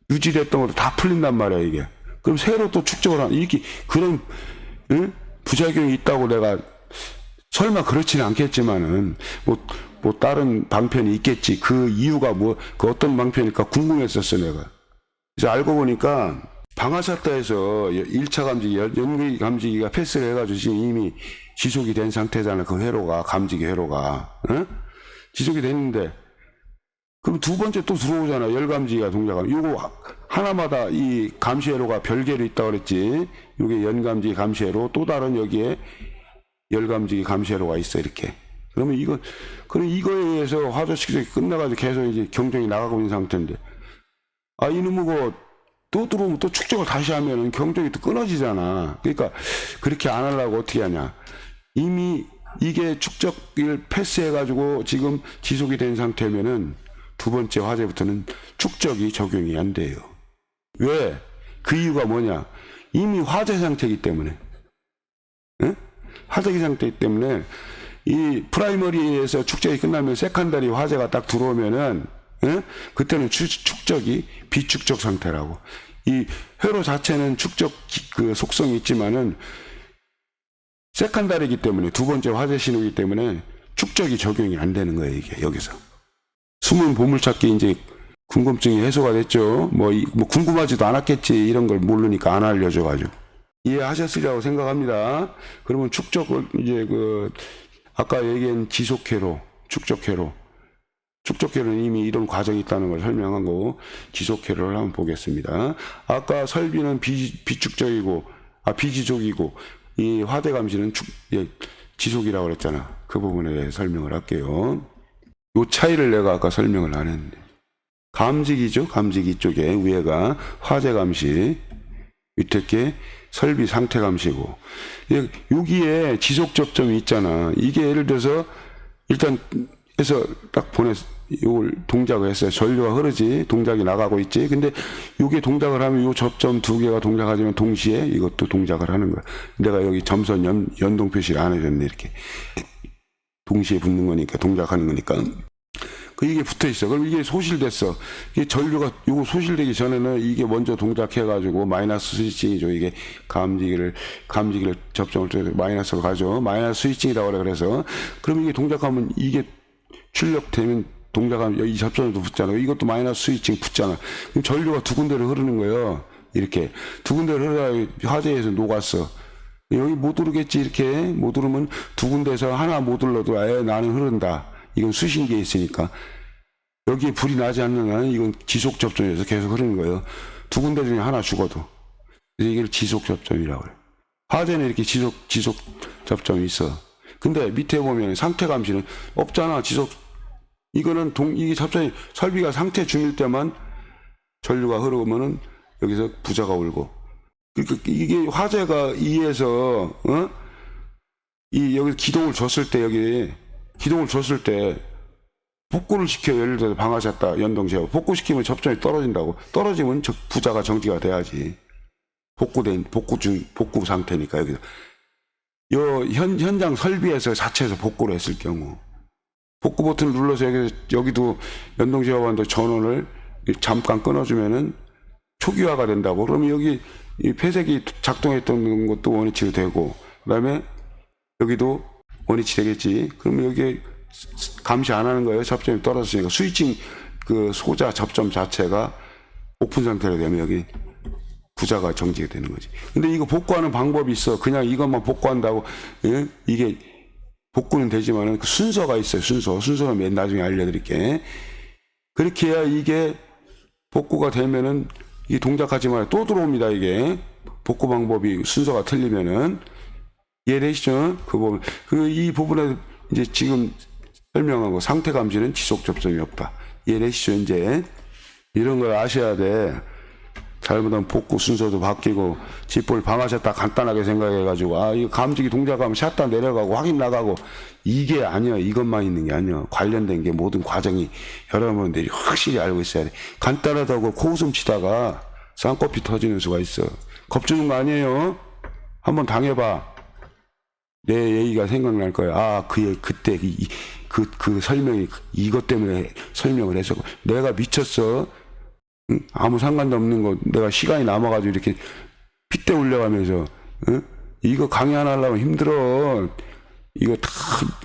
유지됐던 것도 다 풀린단 말이야, 이게. 그럼 새로 또 축적을 하는, 이렇게, 그런, 부작용이 있다고 내가, 설마 그렇지는 않겠지만은, 뭐, 다른 방편이 있겠지. 그 이유가 그 어떤 방편일까 궁금했었어, 내가. 그래서 알고 보니까, 방아샤타에서 1차 감지기, 연기 감지기가 패스를 해가지고 지금 이미 지속이 된 상태잖아. 그 회로가, 감지기 회로가. 응? 지속이 됐는데, 그럼 두 번째 또 들어오잖아. 열감지기가 동작하면. 요거 하나마다 이 감시 회로가 별개로 있다고 그랬지. 요게 연감지기 감시 회로, 또 다른 여기에 열감지기 감시 회로가 있어, 이렇게. 그러면 그럼 이거에 의해서 화재 축적이 끝나가지고 계속 이제 경쟁이 나가고 있는 상태인데, 아, 이놈의 또 들어오면 또 축적을 다시 하면은 경쟁이 또 끊어지잖아. 그러니까 그렇게 안 하려고 어떻게 하냐. 이미 이게 축적을 패스해가지고 지금 지속이 된 상태면은 두 번째 화재부터는 축적이 적용이 안 돼요. 왜? 그 이유가 뭐냐. 이미 화재 상태이기 때문에. 응? 화재 상태이기 때문에 이 프라이머리에서 축적이 끝나면 세컨더리 화재가 딱 들어오면은 예? 그때는 축적이 비축적 상태라고. 이 회로 자체는 축적 그 속성이 있지만은 세컨다리이기 때문에 두 번째 화재 신호이기 때문에 축적이 적용이 안 되는 거예요. 이게 여기서 숨은 보물찾기 이제 궁금증이 해소가 됐죠. 뭐 궁금하지도 않았겠지. 이런 걸 모르니까 안 알려줘가지고 이해하셨으리라고 생각합니다. 그러면 축적을 이제 아까 얘기한 지속회로, 축적회로는 이미 이런 과정이 있다는 걸 설명한 거고, 지속회로를 한번 보겠습니다. 아까 설비는 비축적이고, 비지속이고, 이 화재 감시는 지속이라고 그랬잖아. 그 부분에 대해 설명을 할게요. 요 차이를 내가 아까 설명을 안 했는데. 감지기죠. 감지기 쪽에 위에가 화재 감시, 밑에 게 설비 상태 감시고, 여기에 지속 접점이 있잖아. 이게 예를 들어서 일단 해서 딱 요걸 동작을 했어요. 전류가 흐르지, 동작이 나가고 있지. 근데 요게 동작을 하면 요 접점 두 개가 동작하지만 동시에 이것도 동작을 하는 거야. 내가 여기 점선 연동 표시를 안 해줬네. 이렇게 동시에 붙는 거니까, 동작하는 거니까. 이게 붙어 있어. 그럼 이게 소실됐어. 이게 전류가 요거 소실되기 전에는 이게 먼저 동작해가지고 마이너스 스위칭이죠. 이게 감지기를 접점을 통해서 마이너스로 가죠. 마이너스 스위칭이라고 그래. 그래서 그럼 이게 동작하면 이게 출력되면 동작하면 이 접점에도 붙잖아. 이것도 마이너스 스위칭 붙잖아. 그럼 전류가 두 군데로 흐르는 거예요. 이렇게 두 군데로 흐르다 화재에서 녹았어. 여기 못 흐르겠지. 이렇게 못 흐르면 두 군데에서 하나 못 흘러도 나는 흐른다. 이건 수신기에 있으니까. 여기에 불이 나지 않는 한은 이건 지속 접점에서 계속 흐르는 거예요. 두 군데 중에 하나 죽어도. 그래서 이게 지속 접점이라고 해요. 화재는 이렇게 지속 접점이 있어. 근데 밑에 보면 상태 감시는 없잖아. 이거는 이게 접점이 설비가 상태 중일 때만 전류가 흐르면은 여기서 부자가 울고. 그러니까 이게 화재가 2에서 여기 기동을 줬을 때 복구를 시켜. 예를 들어서 방아샷다 연동제어 복구시키면 접점이 떨어진다고. 떨어지면 부자가 정지가 돼야지. 복구 상태니까. 여기서 현장 설비에서 자체에서 복구를 했을 경우 복구 버튼을 눌러서 여기도 연동제어반도 전원을 잠깐 끊어주면은 초기화가 된다고. 그러면 여기 이 폐색이 작동했던 것도 원위치로 되고, 그 다음에 여기도 원위치 되겠지. 그러면 여기에 감시 안 하는 거예요. 접점이 떨어졌으니까. 스위칭 소자 접점 자체가 오픈 상태로 되면 여기 부자가 정지가 되는 거지. 근데 이거 복구하는 방법이 있어. 그냥 이것만 복구한다고. 예? 이게 복구는 되지만은 그 순서가 있어요. 순서는 맨 나중에 알려드릴게. 그렇게 해야 이게 복구가 되면은 이 동작하지 말아요. 또 들어옵니다. 이게 복구 방법이 순서가 틀리면은. 이해되시죠? 이 부분에 이제 지금 설명하고 상태 감지는 지속 접점이 없다. 이해되시죠? 이제 이런 걸 아셔야 돼. 잘못하면 복구 순서도 바뀌고 짚볼 방아셨다 간단하게 생각해가지고 아 이거 감지기 동작하면 샷다 내려가고 확인 나가고 이게 아니야. 이것만 있는 게 아니야. 관련된 게 모든 과정이 여러분들이 확실히 알고 있어야 돼. 간단하다고 코웃음 치다가 쌍꺼풀 터지는 수가 있어. 겁주는 거 아니에요. 한번 당해봐. 내 얘기가 생각날 거야. 아, 그때 그 설명이 이것 때문에 설명을 해서 내가 미쳤어. 응? 아무 상관도 없는 거 내가 시간이 남아가지고 이렇게 핏대 올려가면서 응? 이거 강의 하나 하려면 힘들어. 이거 다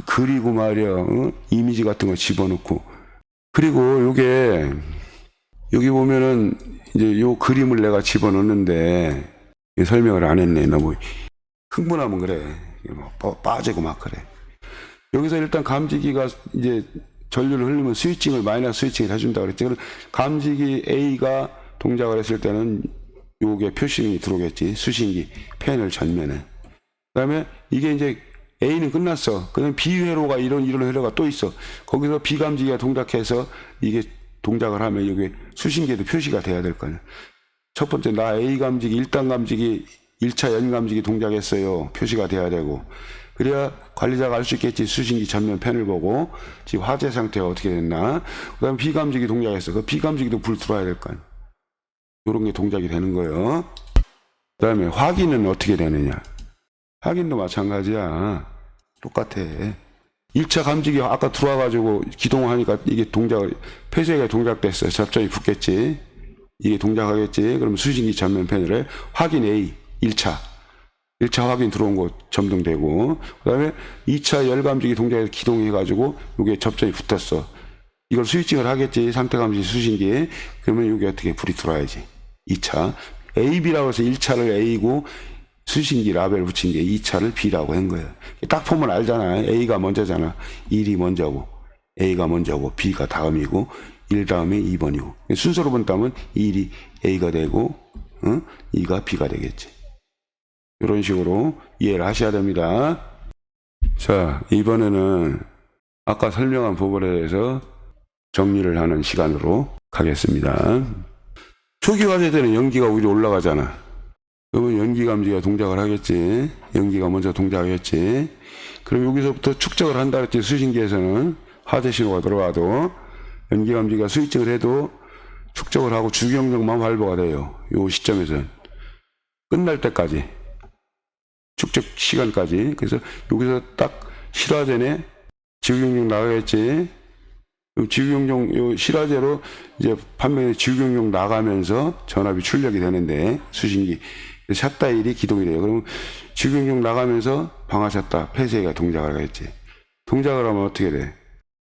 그리고 말이야. 응? 이미지 같은 거 집어넣고 그리고 요게 여기 보면은 이제 요 그림을 내가 집어넣는데 설명을 안 했네. 너무 흥분하면 그래. 뭐 빠지고 막 그래. 여기서 일단 감지기가 이제 전류를 흘리면 스위칭을 마이너스 스위칭을 해준다 그랬지. 그럼 감지기 A가 동작을 했을 때는 요게 표시등이 들어오겠지. 수신기 펜을 전면에. 그다음에 이게 이제 A는 끝났어. 그다음에 B 회로가 이런 회로가 또 있어. 거기서 B 감지기가 동작해서 이게 동작을 하면 여기 수신기에도 표시가 돼야 될 거 아니야. 첫 번째 나 A 감지기 1단 감지기 1차 연 감지기 동작했어요. 표시가 돼야 되고 그래야 관리자가 알 수 있겠지. 수신기 전면 펜을 보고 지금 화재 상태가 어떻게 됐나. 그 다음에 B 감지기 동작했어. 그 B 감지기도 불 들어와야 될 거 아니야. 이런 게 동작이 되는 거예요. 그 다음에 확인은 어떻게 되느냐. 확인도 마찬가지야. 똑같아. 1차 감지기 아까 들어와가지고 기동하니까 이게 폐쇄기가 동작됐어. 접점이 붙겠지. 이게 동작하겠지. 그럼 수신기 전면 펜을 해. 확인 A 1차 확인 들어온 거 점등되고 그 다음에 2차 열감지기 동작에서 기동해가지고 이게 접점이 붙었어. 이걸 스위칭을 하겠지. 상태감지 수신기에. 그러면 이게 어떻게 불이 들어와야지. 2차 A, B라고 해서 1차를 A고 수신기 라벨 붙인 게 2차를 B라고 한 거예요. 딱 보면 알잖아. A가 먼저잖아. 1이 먼저고 A가 먼저고 B가 다음이고 1 다음에 2번이고 순서로 본다면 1이 A가 되고 2가 B가 되겠지. 이런 식으로 이해를 하셔야 됩니다. 자, 이번에는 아까 설명한 부분에 대해서 정리를 하는 시간으로 가겠습니다. 초기 화재 때는 연기가 오히려 올라가잖아. 그러면 연기 감지가 동작을 하겠지. 연기가 먼저 동작하겠지. 그럼 여기서부터 축적을 한다 그랬지. 수신기에서는 화재 신호가 들어와도 연기 감지가 스위칭을 해도 축적을 하고 주기경적만 발부가 돼요. 요 시점에서는 끝날 때까지 축적 시간까지. 그래서 여기서 딱 실화제네 지구경적 나가겠지. 지구경적 요 실화제로 이제 판명의 지구경적 나가면서 전압이 출력이 되는데 수신기 샷다 1이 기동이 돼요. 그러면 지구경적 나가면서 방아샷다 폐쇄기가 동작을 하겠지. 동작을 하면 어떻게 돼?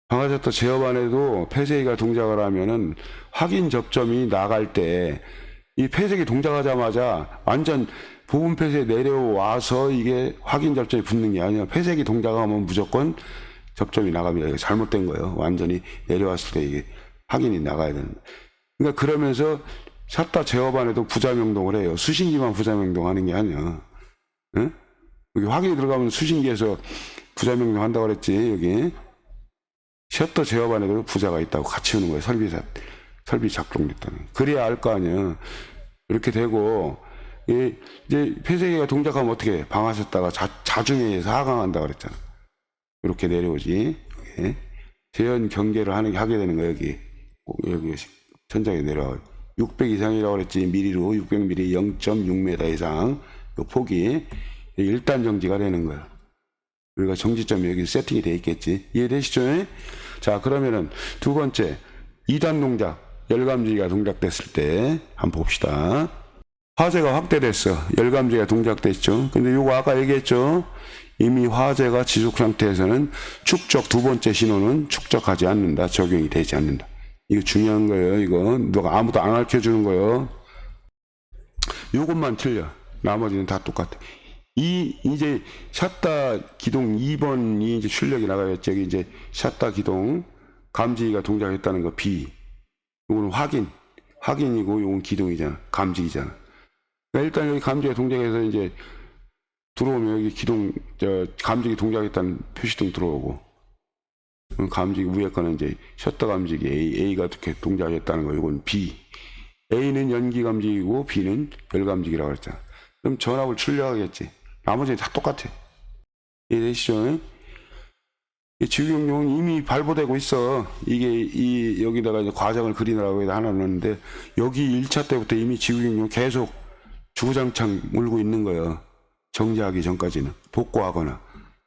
방아샷다 제어 반에도 폐쇄기가 동작을 하면은 확인 접점이 나갈 때 이 폐쇄기 동작하자마자 완전 부분 폐쇄 내려와서 이게 확인 접점이 붙는 게 아니야. 폐쇄기 동작하면 무조건 접점이 나갑니다. 이게 잘못된 거예요. 완전히 내려왔을 때 이게 확인이 나가야 되는 거예요. 그러니까 그러면서 샷다 제어반에도 부자명동을 해요. 수신기만 부자명동 하는 게 아니야. 응? 여기 확인이 들어가면 수신기에서 부자명동 한다고 그랬지. 여기 셔터 제어반에도 부자가 있다고 같이 오는 거예요. 설비 작동됐다는. 그래야 알 거 아니야. 이렇게 되고 이제 폐쇄기가 동작하면 어떻게 해? 방아셨다가 자중해서 하강한다 그랬잖아. 이렇게 내려오지. 여기. 재현 경계를 하게 되는 거야. 여기 천장에 내려와. 600 이상이라고 그랬지. 미리로 600mm 0.6m 이상 요 폭이 1단 정지가 되는 거야. 우리가 정지점이 여기 세팅이 돼 있겠지. 이해되시죠? 자, 그러면은 두 번째 2단 동작 열감지기가 동작됐을 때 한번 봅시다. 화재가 확대됐어. 열감지기가 동작됐죠. 근데 요거 아까 얘기했죠. 이미 화재가 지속 상태에서는 축적 두 번째 신호는 축적하지 않는다. 적용이 되지 않는다. 이거 중요한 거예요. 이거 누가 아무도 안 가르쳐 주는 거예요. 요것만 틀려. 나머지는 다 똑같아. 이제 샷다 기동 2번이 이제 출력이 나가겠죠. 여기 이제 샷다 기동 감지기가 동작했다는 거 B. 이거는 확인이고 요건 기동이잖아. 감지기잖아. 그러니까 일단 여기 감지가 동작해서 이제 들어오면 여기 감지기 동작했다는 표시등 들어오고, 감지기 위에 거는 이제 셔터 감지기 A가 어떻게 동작했다는 거. 이건 B. A는 연기 감지기고 B는 열 감지기라고 했잖아. 그럼 전압을 출력하겠지. 나머지는 다 똑같아. 이해되시죠? 이 지구용용은 이미 발부되고 있어. 이게 여기다가 이제 과정을 그리느라고 하나 넣었는데, 여기 1차 때부터 이미 지구용용 계속 주구장창 울고 있는 거예요. 정지하기 전까지는. 복구하거나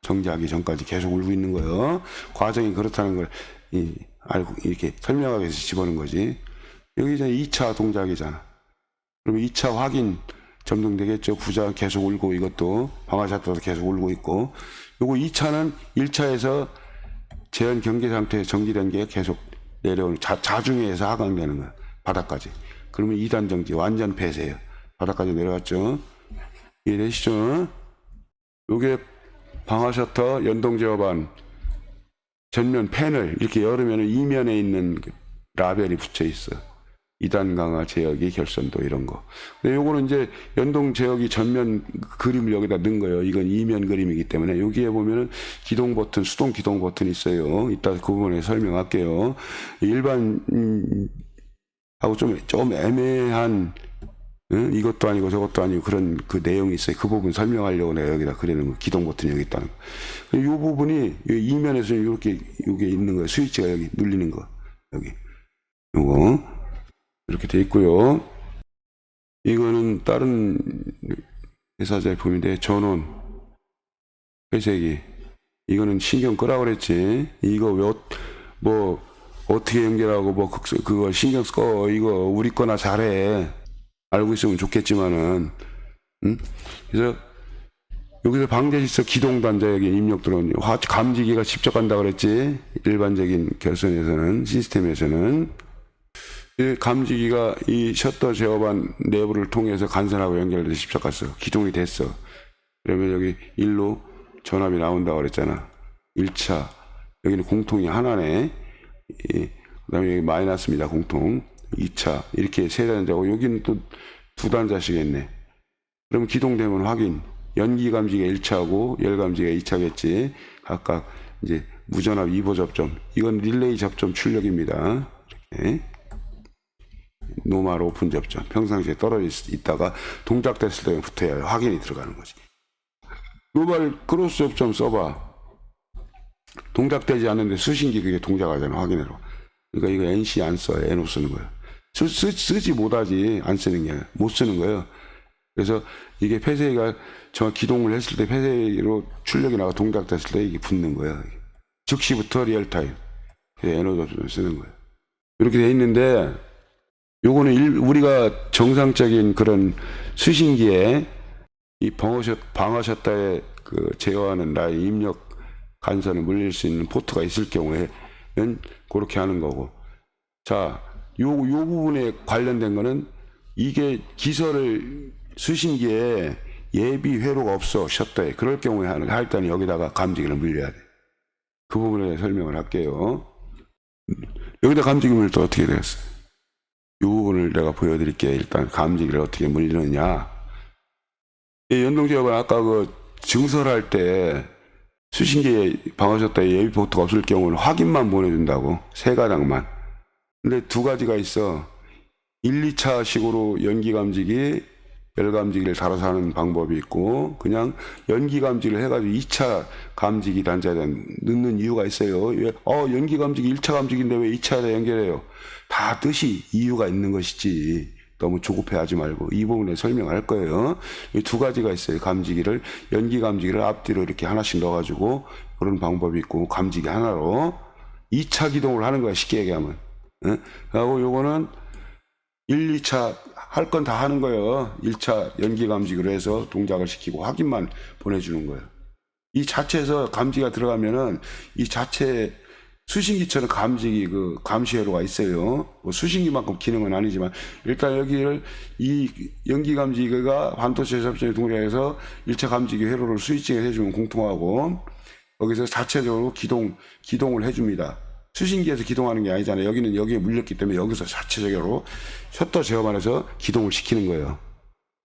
정지하기 전까지 계속 울고 있는 거예요. 과정이 그렇다는 걸 알고 이렇게 설명하기 위해서 집어넣은 거지. 여기 이제 2차 동작이잖아. 그러면 2차 확인 점등되겠죠. 부자 계속 울고, 이것도 방아 샷터도 계속 울고 있고, 요거 2차는 1차에서 제한 경계 상태에 정지된 게 계속 내려오는, 자중해서 하강되는 거야. 바닥까지. 그러면 2단 정지, 완전 폐쇄예요. 바닥까지 내려왔죠. 이해되시죠? 요게 방아 셔터 연동 제어반 전면 패널 이렇게 열으면 이면에 있는 라벨이 붙여 있어. 2단 강화 제어기 결선도 이런 거. 근데 요거는 이제 연동 제어기 전면 그림을 여기다 넣은 거예요. 이건 이면 그림이기 때문에. 여기에 보면은 기동 버튼, 수동 기동 버튼이 있어요. 이따 그 부분에 설명할게요. 일반 하고 좀 애매한, 이것도 아니고 저것도 아니고 그런 그 내용이 있어요. 그 부분 설명하려고 내가 여기다 그리는 거. 기동 버튼이 여기 있다는 거. 이 부분이 이면에서는 이렇게 요게 있는 거예요. 스위치가 여기 눌리는 거. 여기. 요거. 이렇게 돼 있고요. 이거는 다른 회사 제품인데, 전원 회색이. 이거는 신경 끄라 그랬지. 이거 뭐 어떻게 연결하고 뭐 그거 신경 꺼. 이거 우리 거나 잘해. 알고 있으면 좋겠지만은. 그래서 여기서 방제실서 기동 단자 여기 입력 들어오는 감지기가 직접 간다 그랬지. 일반적인 결선에서는, 시스템에서는. 이 감지기가 이 셔터 제어반 내부를 통해서 간선하고 연결돼서 직접 갔어. 기동이 됐어. 그러면 여기 1로 전압이 나온다고 그랬잖아. 1차. 여기는 공통이 하나네. 그 다음에 여기 마이너스입니다. 공통. 2차. 이렇게 세 단자고, 여기는 또 두 단자씩했네. 그러면 기동되면 확인. 연기 감지기가 1차고 열 감지기가 2차겠지. 각각 이제 무전압 2보 접점. 이건 릴레이 접점 출력입니다. 이렇게. 노멀 오픈 접점. 평상시에 떨어져 있다가 동작됐을 때 붙어야 확인이 들어가는 거지. 노멀 크로스 접점 써봐. 동작되지 않는데 수신기 그게 동작하잖아. 확인해라. 그러니까 이거 NC 안 써. NO 쓰는 거야. 쓰지 못하지. 안 쓰는 게 못 쓰는 거예요. 그래서 이게 폐쇄기가 기동을 했을 때 폐쇄기로 출력이 나가 동작됐을 때 이게 붙는 거야. 즉시부터 리얼타임. NO 접점을 쓰는 거야. 이렇게 돼 있는데, 요거는 우리가 정상적인 그런 수신기에 이 방어 셔터에 그 제어하는 라인 입력 간선을 물릴 수 있는 포트가 있을 경우에는 그렇게 하는 거고. 자, 요 부분에 관련된 거는, 이게 기설을 수신기에 예비 회로가 없어, 셔터에. 그럴 경우에 할 때는 여기다가 감지기를 물려야 돼. 그 부분에 설명을 할게요. 여기다 감지기 물릴 때 어떻게 되겠어요? 이 부분을 내가 보여드릴게요. 일단 감지기를 어떻게 물리느냐. 연동제어반 아까 그 증설할 때 수신기에 방어셨다 예비 포트가 없을 경우는 확인만 보내준다고. 세 가닥만. 근데 두 가지가 있어. 1, 2차 식으로 연기 감지기, 열 감지기를 달아서 하는 방법이 있고, 그냥 연기 감지를 해가지고 2차 감지기 단자에 넣는 이유가 있어요. 연기 감지기 1차 감지기인데 왜 2차에다 연결해요? 다 뜻이 이유가 있는 것이지. 너무 조급해하지 말고 이 부분에 설명할 거예요. 이 두 가지가 있어요. 감지기를, 연기 감지기를 앞뒤로 이렇게 하나씩 넣어가지고 그런 방법이 있고, 감지기 하나로 2차 기동을 하는 거야. 쉽게 얘기하면. 그리고 요거는 1, 2차 할 건 다 하는 거예요. 1차 연기 감지기로 해서 동작을 시키고 확인만 보내주는 거예요. 이 자체에서 감지가 들어가면은 이 자체 수신기처럼 감지기 그 감시 회로가 있어요. 뭐 수신기만큼 기능은 아니지만, 일단 여기를 이 연기 감지기가 반도체 접점에 동작해서 1차 감지기 회로를 스위칭을 해주면 공통하고, 거기서 자체적으로 기동을 해줍니다. 수신기에서 기동하는 게 아니잖아요. 여기는 여기에 물렸기 때문에 여기서 자체적으로 셔터 제어반에서 기동을 시키는 거예요.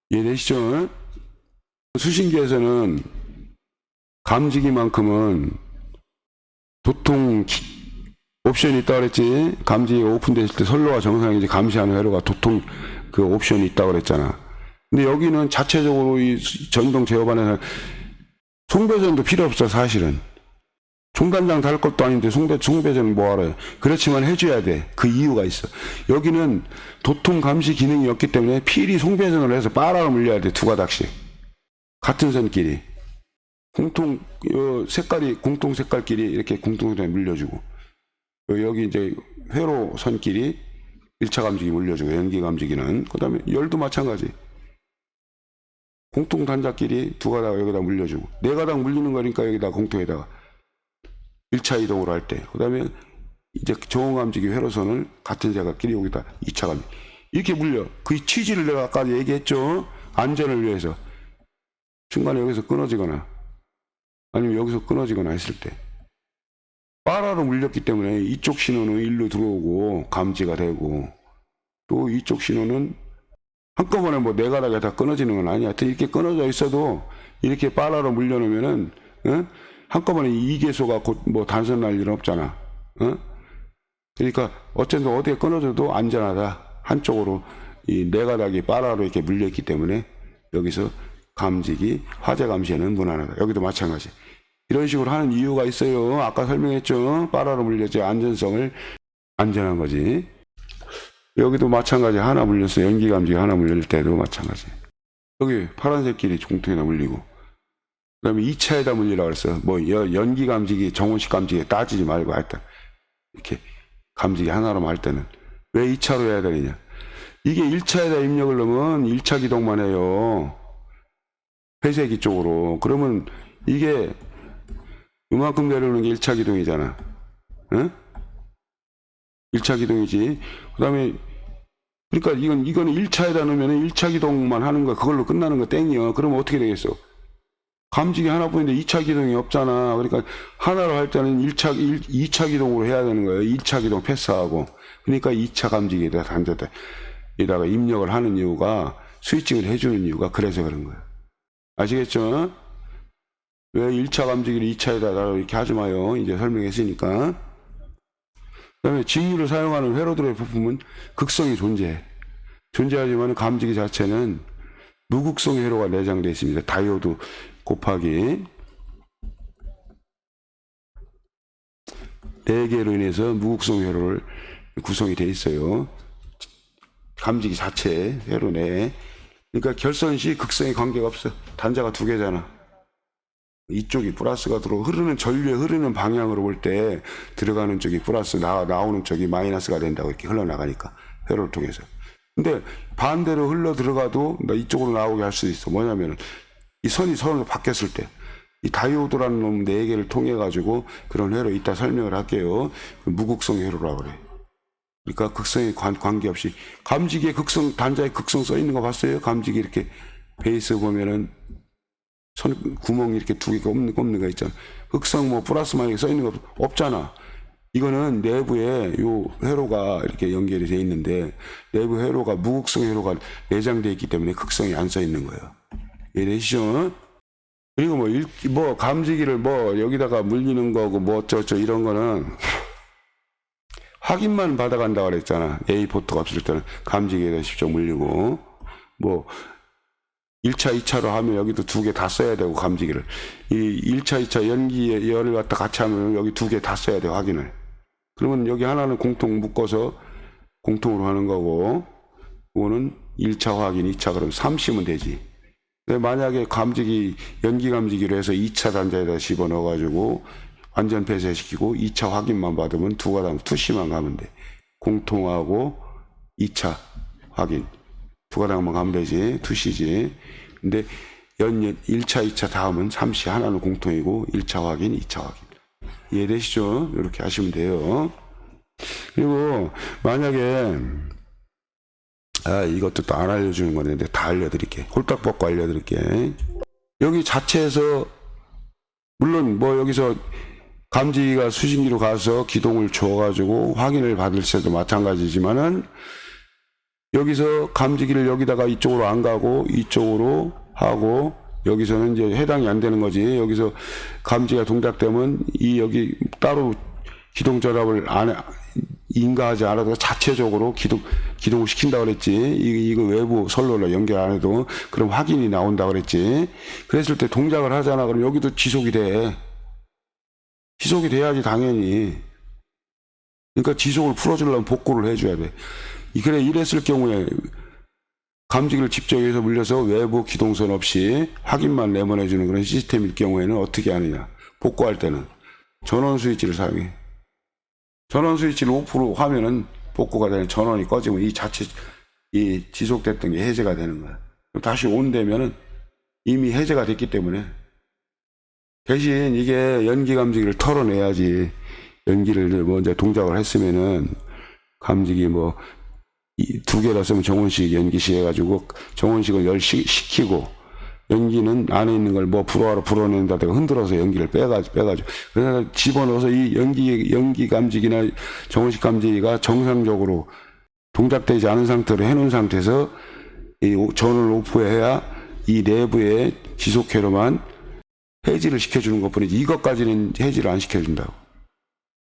이해되시죠? 수신기에서는 감지기만큼은 도통 옵션이 있다 그랬지. 감지기가 오픈됐을 때 선로가 정상인지 감시하는 회로가 도통 그 옵션이 있다 그랬잖아. 근데 여기는 자체적으로 이 전동 제어반에는 송배전도 필요 없어. 사실은 총단장 달 것도 아닌데 송배전은 뭐하러. 그렇지만 해줘야 돼. 그 이유가 있어. 여기는 도통 감시 기능이 없기 때문에 필히 송배전을 해서 빨아를 물려야 돼. 두 가닥씩 같은 선끼리 공통 색깔끼리 이렇게 공통선에 물려주고, 여기 이제 회로 선끼리 1차 감지기 물려주고, 연기 감지기는 그 다음에 열도 마찬가지 공통 단자끼리 두 가닥 여기다 물려주고, 네 가닥 물리는 거니까 여기다 공통에다가 1차 이동으로 할 때, 그 다음에 이제 정원 감지기 회로선을 같은 제각끼리 여기다 2차 감지 이렇게 물려. 그 취지를 내가 아까 얘기했죠. 안전을 위해서. 중간에 여기서 끊어지거나 아니면 여기서 끊어지거나 했을 때 빨아로 물렸기 때문에 이쪽 신호는 일로 들어오고 감지가 되고, 또 이쪽 신호는 한꺼번에 뭐 네 가닥에 다 끊어지는 건 아니야. 하여튼 이렇게 끊어져 있어도 이렇게 빨아로 물려놓으면은 한꺼번에 이 개소가 곧 뭐 단선 날 일은 없잖아. 그러니까 어쨌든 어디에 끊어져도 안전하다. 한쪽으로 이 네 가닥이 빨아로 이렇게 물려있기 때문에 여기서 감지기, 화재 감시에는 무난하다. 여기도 마찬가지. 이런 식으로 하는 이유가 있어요. 아까 설명했죠. 빨아로 물렸지. 안전성을 안전한 거지. 여기도 마찬가지. 하나 물렸어. 연기 감지기 하나 물릴 때도 마찬가지. 여기 파란색 길이 공통에다 물리고, 그 다음에 2차에다 물리라고 그랬어. 뭐 연기 감지기, 정원식 감지기 따지지 말고 하여튼 이렇게 감지기 하나로만 할 때는 왜 2차로 해야 되느냐. 이게 1차에다 입력을 넣으면 1차 기동만 해요. 회색이 쪽으로. 그러면 이게 이만큼 내려오는 게 1차 기동이잖아. 응? 1차 기동이지. 그 다음에 그러니까 이거는 1차에다 넣으면 1차 기동만 하는 거, 그걸로 끝나는 거 땡이요. 그러면 어떻게 되겠어? 감지기 하나뿐인데 2차 기동이 없잖아. 그러니까 하나로 할 때는 2차 기동으로 해야 되는 거예요. 1차 기동 패스하고. 그러니까 2차 감지기에다 단자에다가 입력을 하는 이유가, 스위칭을 해주는 이유가 그래서 그런 거예요. 아시겠죠? 왜 1차 감지기를 2차에다 이렇게 하지 마요. 이제 설명했으니까. 그 다음에 직류를 사용하는 회로들의 부품은 극성이 존재하지만 감지기 자체는 무극성 회로가 내장되어 있습니다. 다이오드 곱하기 4개로 인해서 무극성 회로를 구성이 되어 있어요. 감지기 자체 회로 내에. 그러니까 결선 시 극성에 관계가 없어. 단자가 2개잖아. 이쪽이 플러스가 들어오고, 흐르는 전류에 흐르는 방향으로 볼 때 들어가는 쪽이 플러스, 나오는 쪽이 마이너스가 된다고 이렇게 흘러나가니까 회로를 통해서. 근데 반대로 흘러 들어가도 이쪽으로 나오게 할 수 있어. 뭐냐면 이 선으로 바뀌었을 때 이 다이오드라는 놈 4개를 통해 가지고 그런 회로 이따 설명을 할게요. 무극성 회로라고 그래. 그러니까 극성에 관계없이 감지기에 극성, 단자에 극성 써 있는 거 봤어요? 감지기 이렇게 베이스 보면은 구멍이 이렇게 2개가 없는 거 있잖아. 극성 뭐 플러스 마이너스 써 있는 거 없잖아. 이거는 내부에 요 회로가 이렇게 연결이 돼 있는데, 내부 회로가 무극성 회로가 내장되어 있기 때문에 극성이 안 써 있는 거예요. 이해되시죠? 그리고 뭐 감지기를 뭐 여기다가 물리는 거고 뭐 어쩌고 이런 거는 확인만 받아간다고 그랬잖아. A 포트가 없을 때는 감지기에다 직접 물리고, 뭐 1차, 2차로 하면 여기도 2개 다 써야 되고, 감지기를. 이 1차, 2차 연기 열을 갖다 같이 하면 여기 2개 다 써야 돼, 확인을. 그러면 여기 하나는 공통 묶어서 공통으로 하는 거고, 그거는 1차 확인, 2차 그러면 3시면 되지. 근데 만약에 연기 감지기로 해서 2차 단자에다 집어넣어가지고 완전 폐쇄시키고 2차 확인만 받으면 2시만 가면 돼. 공통하고 2차 확인. 2가닥만 가면 되지. 2시지. 근데 1차, 2차 다음은 3시. 하나는 공통이고 1차 확인, 2차 확인. 이해되시죠? 이렇게 하시면 돼요. 그리고 만약에 이것도 또 안 알려주는 건데 다 알려드릴게. 홀딱 벗고 알려드릴게. 여기 자체에서 물론 뭐 여기서 감지기가 수신기로 가서 기동을 줘가지고 확인을 받을 때도 마찬가지지만은 여기서 감지기를 여기다가 이쪽으로 안 가고 이쪽으로 하고 여기서는 이제 해당이 안 되는 거지. 여기서 감지가 동작되면 이 여기 따로 기동 전압을 안 인가하지 않아도 자체적으로 기동을 시킨다 그랬지. 이거 외부 선로로 연결 안 해도 그럼 확인이 나온다 그랬지. 그랬을 때 동작을 하잖아. 그럼 여기도 지속이 돼. 지속이 돼야지 당연히. 그러니까 지속을 풀어주려면 복구를 해줘야 돼. 그래 이랬을 경우에 감지기를 직접 여기서 물려서 외부 기동선 없이 확인만 내보내주는 그런 시스템일 경우에는 어떻게 하느냐. 복구할 때는 전원 스위치를 사용해. 전원 스위치를 오프로 하면은 복구가 되는 전원이 꺼지면 이 자체 이 지속됐던 게 해제가 되는 거야. 그럼 다시 온 되면은 이미 해제가 됐기 때문에 대신 이게 연기 감지기를 털어내야지. 연기를 먼저 동작을 했으면은 감지기 뭐 두 개라 쓰면 정원식 연기식 해가지고 정원식을 열시키고 연기는 안에 있는 걸 뭐 불어하러 불어낸다든가 흔들어서 연기를 빼가지고 그래서 집어넣어서 이 연기 감지기나 정원식 감지기가 정상적으로 동작되지 않은 상태로 해놓은 상태에서 이 전원을 오프해야 이 내부의 지속회로만 해지를 시켜주는 것뿐이지 이것까지는 해지를 안 시켜준다고.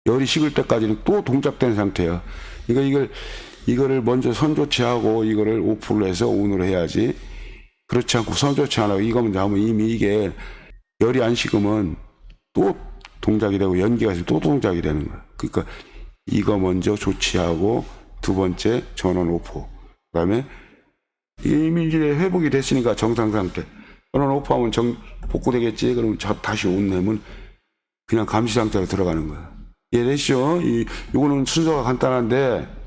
열이 식을 때까지는 또 동작된 상태야. 이거를 먼저 선조치하고 이거를 오프를 해서 온으로 해야지. 그렇지 않고 선조치 안 하고 이거 먼저 하면 이미 이게 열이 안 식으면 또 동작이 되고 연기가 있으면 또 동작이 되는 거야. 그러니까 이거 먼저 조치하고 두 번째 전원 오프. 그 다음에 이미 이제 회복이 됐으니까 정상 상태. 전원 오프하면 복구되겠지. 그러면 다시 온 내면 그냥 감시 상태로 들어가는 거야. 이해되시죠? 이거는 순서가 간단한데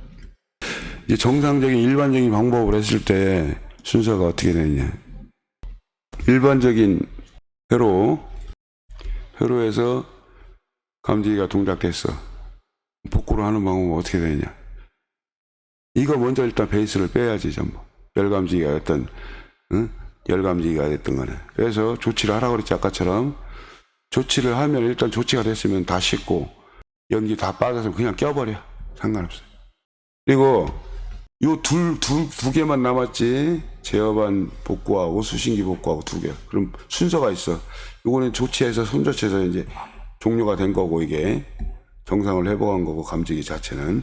이제 정상적인 일반적인 방법을 했을 때 순서가 어떻게 되느냐. 일반적인 회로에서 감지기가 동작됐어. 복구를 하는 방법은 어떻게 되느냐. 이거 먼저 일단 베이스를 빼야지 전부. 열감지기가 됐든 열감지기가 됐든 간에. 그래서 조치를 하라고 그랬지 아까처럼. 조치를 하면 일단 조치가 됐으면 다 씻고 연기 다 빠져서 그냥 껴버려. 상관없어요. 그리고 요 두 개만 남았지. 제어반 복구하고 수신기 복구하고 두 개. 그럼 순서가 있어. 요거는 조치해서 선조치해서 이제 종료가 된 거고 이게 정상을 회복한 거고 감지기 자체는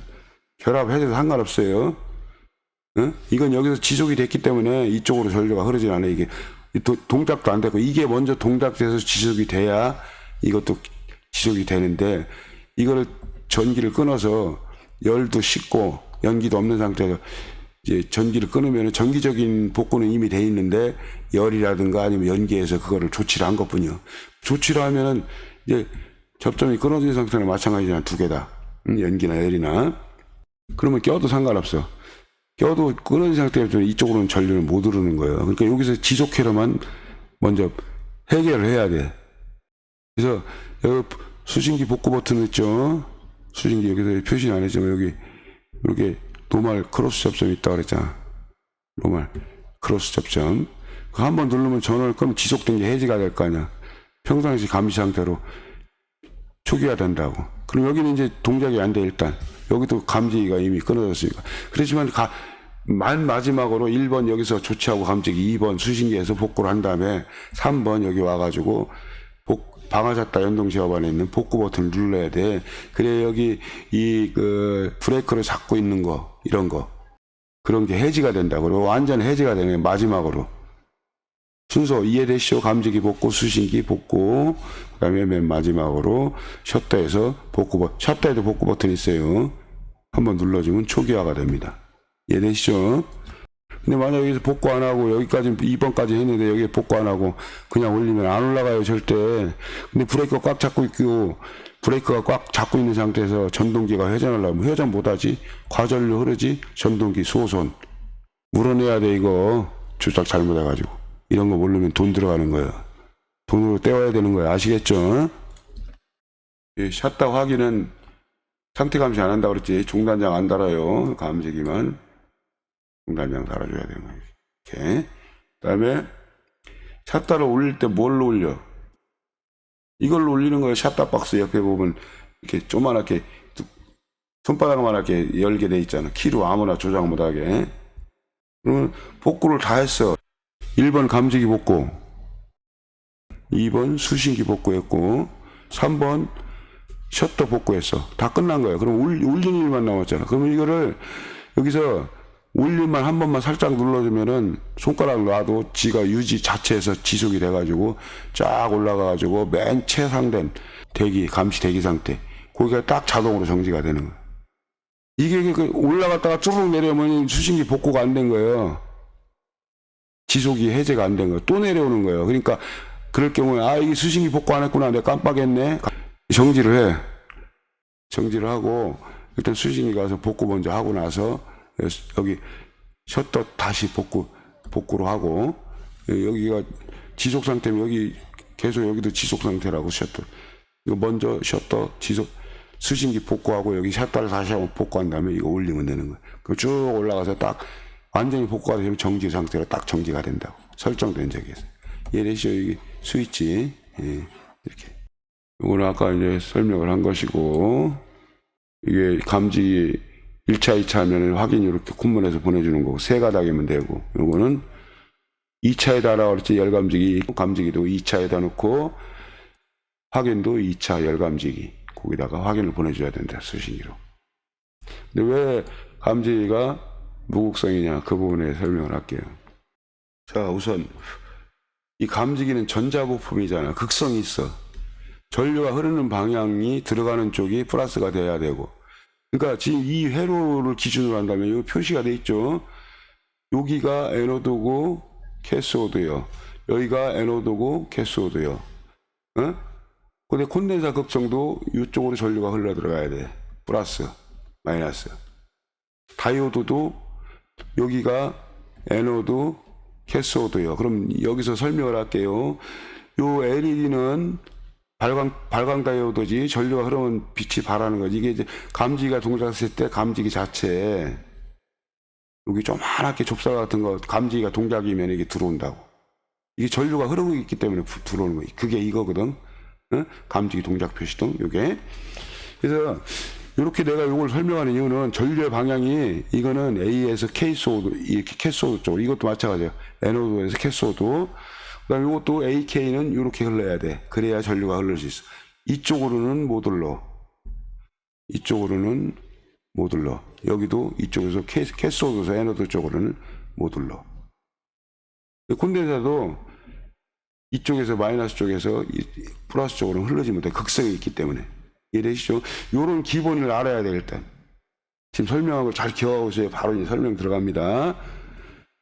결합해도 상관없어요. 응? 이건 여기서 지속이 됐기 때문에 이쪽으로 전류가 흐르지 않아. 이게 동작도 안 되고 이게 먼저 동작돼서 지속이 돼야 이것도 지속이 되는데 이거를 전기를 끊어서 열도 식고 연기도 없는 상태에서 이제 전기를 끊으면 정기적인 복구는 이미 돼 있는데 열이라든가 아니면 연기에서 그거를 조치를 한 것뿐이요. 조치를 하면은 이제 접점이 끊어진 상태는 마찬가지잖아. 두 개다. 연기나 열이나. 그러면 껴도 상관없어. 껴도 끊어진 상태에서 이쪽으로는 전류를 못 흐르는 거예요. 그러니까 여기서 지속회로만 먼저 해결을 해야 돼. 그래서 여기 수신기 복구 버튼 있죠. 수신기 여기서 표시는 안 했지만 여기 이렇게 노말 크로스 접점이 있다고 그랬잖아. 노말 크로스 접점. 한번 누르면 전원을 끄면 지속된 게 해지가 될 거 아니야. 평상시 감시 상태로 초기화 된다고. 그럼 여기는 이제 동작이 안 돼 일단. 여기도 감지기가 이미 끊어졌으니까. 그렇지만 맨 마지막으로 1번 여기서 조치하고 감지기 2번 수신기에서 복구를 한 다음에 3번 여기 와가지고 방아샷다 연동 제어반에 있는 복구 버튼을 눌러야 돼. 그래 여기 브레이크를 잡고 있는 거 이런 거 그런 게 해지가 된다고. 그리고 완전 해지가 되는 게 마지막으로. 순서 이해되시죠? 감지기 복구, 수신기 복구, 그 다음에 맨 마지막으로 셔터에서 셔터에도 복구 버튼이 있어요. 한번 눌러주면 초기화가 됩니다. 이해되시죠? 근데 만약 여기서 복구 안 하고 여기까지 2번까지 했는데 여기에 복구 안 하고 그냥 올리면 안 올라가요 절대. 근데 브레이크가 꽉 잡고 있고 브레이크가 꽉 잡고 있는 상태에서 전동기가 회전을 하면 회전 못하지. 과전류 흐르지. 전동기 소손 물어내야 돼. 이거 조작 잘못해가지고 이런 거 모르면 돈 들어가는 거예요. 돈으로 떼와야 되는 거예요. 아시겠죠? 샷다 확인은 상태 감시 안 한다고 그랬지. 중단장 안 달아요. 감지기만 중단장 달아줘야 되는 거예요. 이렇게. 그 다음에 샷다를 올릴 때 뭘로 올려? 이걸로 올리는 거예요. 샷다박스 옆에 보면 이렇게 조그맣게 손바닥만하게 열게 돼 있잖아. 키로 아무나 조작 못하게. 그러면 복구를 다 했어. 1번 감지기 복구, 2번 수신기 복구했고, 3번 셔터 복구했어. 다 끝난 거야. 그럼 올리는 일만 남았잖아. 그러면 이거를 여기서 올릴만 한 번만 살짝 눌러주면은 손가락 놔도 지가 유지 자체에서 지속이 돼가지고 쫙 올라가가지고 맨 최상된 감시 대기 상태. 거기가 딱 자동으로 정지가 되는 거야. 이게 올라갔다가 쭈룩 내려오면 수신기 복구가 안 된 거예요. 지속이 해제가 안 된 거예요. 또 내려오는 거예요. 그러니까 그럴 경우에 이게 수신기 복구 안 했구나. 내가 깜빡했네. 정지를 해. 정지를 하고 일단 수신기 가서 복구 먼저 하고 나서 여기 셔터 다시 복구로 하고, 여기가 지속 상태면 여기 계속 여기도 지속 상태라고 셔터. 이거 먼저 셔터 수신기 복구하고 여기 셔터를 다시 한번 복구한 다음에 이거 올리면 되는 거예요. 그럼 쭉 올라가서 딱 완전히 복구가 되면 정지 상태로 딱 정지가 된다고 설정된 적이었어요. 이해되시죠? 이게 스위치. 이렇게. 이거는 아까 이제 설명을 한 것이고, 이게 감지 1차, 2차 하면 확인 이렇게 쿤문에서 보내주는 거고, 세 가닥이면 되고, 요거는 2차에다 하라고 그랬지. 감지기도 2차에다 놓고, 확인도 2차 열감지기. 거기다가 확인을 보내줘야 된다, 수신기로. 근데 왜 감지기가 무극성이냐, 그 부분에 설명을 할게요. 자, 우선 이 감지기는 전자부품이잖아. 극성이 있어. 전류가 흐르는 방향이 들어가는 쪽이 플러스가 돼야 되고, 그러니까 지금 이 회로를 기준으로 한다면 여기 표시가 돼 있죠. 여기가 에노드고 캐소드요. 여기가 에노드고 캐소드요. 근데 콘덴사 극성도 이쪽으로 전류가 흘러 들어가야 돼. 플러스, 마이너스. 다이오드도 여기가 에노드, 캐소드요. 그럼 여기서 설명을 할게요. 요 LED는 발광 다이오드지, 전류가 흐르면 빛이 발하는 거지. 이게 이제 감지기가 동작했을 때 감지기 자체에 여기 조그맣게 좁쌀 같은 거 감지기가 동작이면 이게 들어온다고. 이게 전류가 흐르고 있기 때문에 들어오는 거지. 그게 이거거든. 감지기 동작 표시등 요게. 그래서 이렇게 내가 이걸 설명하는 이유는 전류의 방향이, 이거는 A에서 K소드, 이렇게 캐소드 쪽으로, 이것도 마찬가지예요. 에노드에서 캐소드. 그 다음에 이것도 AK는 이렇게 흘러야 돼. 그래야 전류가 흐를 수 있어. 이쪽으로는 못 흘러. 이쪽으로는 못 흘러. 여기도 이쪽에서 캐소드에서 에노드 쪽으로는 못 흘러. 콘덴사도 이쪽에서 마이너스 쪽에서 플러스 쪽으로는 흐르지 못해. 극성이 있기 때문에. 이해되시죠? 요런 기본을 알아야 돼, 일단. 지금 설명하고 잘 기억하고서 바로 이제 설명 들어갑니다.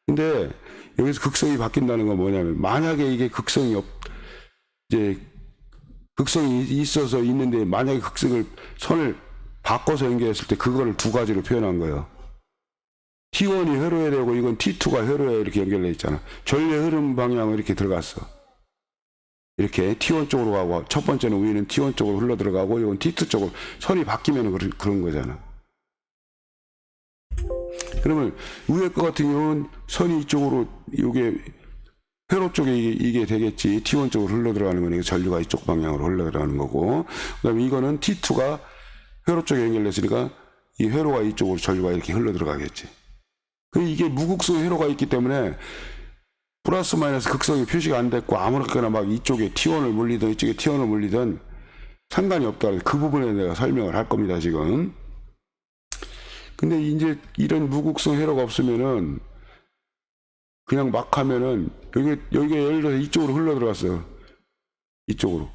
근데 여기서 극성이 바뀐다는 건 뭐냐면, 만약에 이게 극성이 있어서 있는데, 만약에 선을 바꿔서 연결했을 때 그거를 두 가지로 표현한 거예요. T1이 회로에 되고 이건 T2가 회로에 이렇게 연결돼 있잖아. 전류의 흐름 방향은 이렇게 들어갔어. 이렇게 T1 쪽으로 가고, 첫 번째는 위는 T1 쪽으로 흘러 들어가고, 이건 T2 쪽으로 선이 바뀌면 그런 거잖아. 그러면 위에 거 같은 경우는 선이 이쪽으로, 이게 회로 쪽에 이게 되겠지. T1 쪽으로 흘러 들어가는 거니까 전류가 이쪽 방향으로 흘러 들어가는 거고, 그 다음에 이거는 T2가 회로 쪽에 연결됐으니까 이 회로가 이쪽으로 전류가 이렇게 흘러 들어가겠지. 이게 무극성 회로가 있기 때문에 플러스 마이너스 극성이 표시가 안 됐고, 아무렇게나 막 이쪽에 T1을 물리든 이쪽에 T1을 물리든 상관이 없다. 그 부분에 내가 설명을 할 겁니다, 지금. 근데 이제 이런 무극성 회로가 없으면은 그냥 막 하면은 여기가 예를 들어서 이쪽으로 흘러 들어갔어요. 이쪽으로.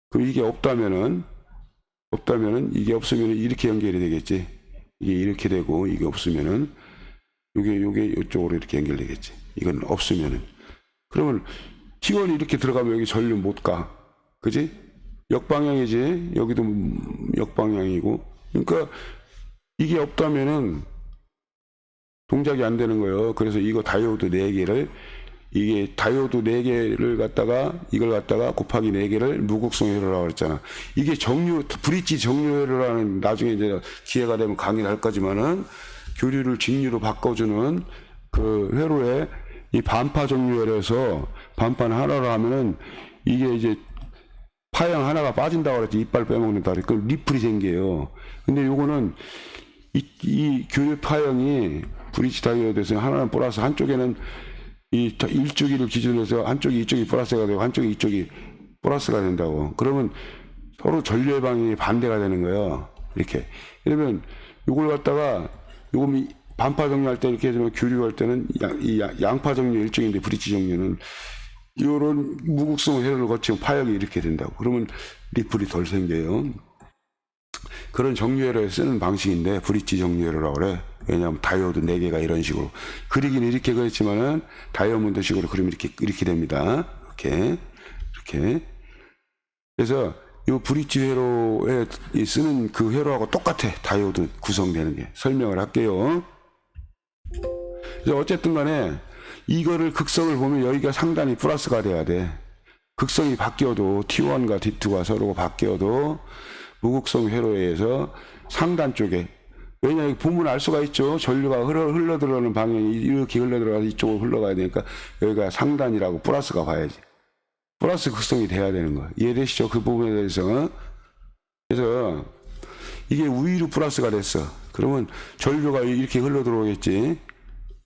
그럼 이게 없다면은 이게 없으면은 이렇게 연결이 되겠지. 이게 이렇게 되고, 이게 없으면은 요게 이쪽으로 이렇게 연결되겠지. 이건 없으면은. 그러면 T1이 이렇게 들어가면 여기 전류 못 가. 그지? 역방향이지. 여기도 역방향이고. 그러니까 이게 없다면은 동작이 안 되는 거예요. 그래서 이거 다이오드 4개를, 이게 다이오드 4개를 이걸 갖다가 곱하기 4개를 무극성 회로라고 했잖아. 이게 브릿지 정류 회로라는, 나중에 이제 기회가 되면 강의를 할 거지만은, 교류를 직류로 바꿔주는 그 회로에 이 반파 정류 회로에서 반판 하나로 하면은 이게 이제 파형 하나가 빠진다고 그랬지. 이빨 빼먹는다 그랬지. 그 리플이 생겨요. 근데 요거는 이 교류 파형이 브릿지 다이오드에서 하나는 플러스, 한쪽에는 이 일주기를 기준으로 해서 한쪽이 이쪽이 플러스가 되고 한쪽이 이쪽이 플러스가 된다고. 그러면 서로 전류의 방향이 반대가 되는 거예요. 이렇게. 그러면 이걸 갖다가 요거 반파 정류할 때 이렇게 해주면 교류할 때는 양파 정류 일종인데 브릿지 정류는 이런 무극성 회로를 거치면 파형이 이렇게 된다고. 그러면 리플이 덜 생겨요. 그런 정류회로에 쓰는 방식인데 브릿지 정류회로라고 그래. 왜냐하면 다이오드 4개가 이런 식으로 그리기는 이렇게 그랬지만은 다이아몬드식으로 그리면 이렇게 됩니다. 이렇게. 그래서 이 브릿지 회로에 쓰는 그 회로하고 똑같아. 다이오드 구성되는 게. 설명을 할게요. 그래서 어쨌든 간에 이거를 극성을 보면 여기가 상단이 플러스가 돼야 돼. 극성이 바뀌어도 T1과 D2가 서로 바뀌어도 무극성 회로에 의해서 상단 쪽에, 왜냐 보면 알 수가 있죠. 전류가 흘러 들어가는 방향이 이렇게 흘러 들어가서 이쪽으로 흘러가야 되니까 여기가 상단이라고 플러스가 봐야지. 플러스 극성이 돼야 되는 거야. 이해되시죠? 그 부분에 대해서. 그래서 이게 우위로 플러스가 됐어. 그러면 전류가 이렇게 흘러 들어오겠지.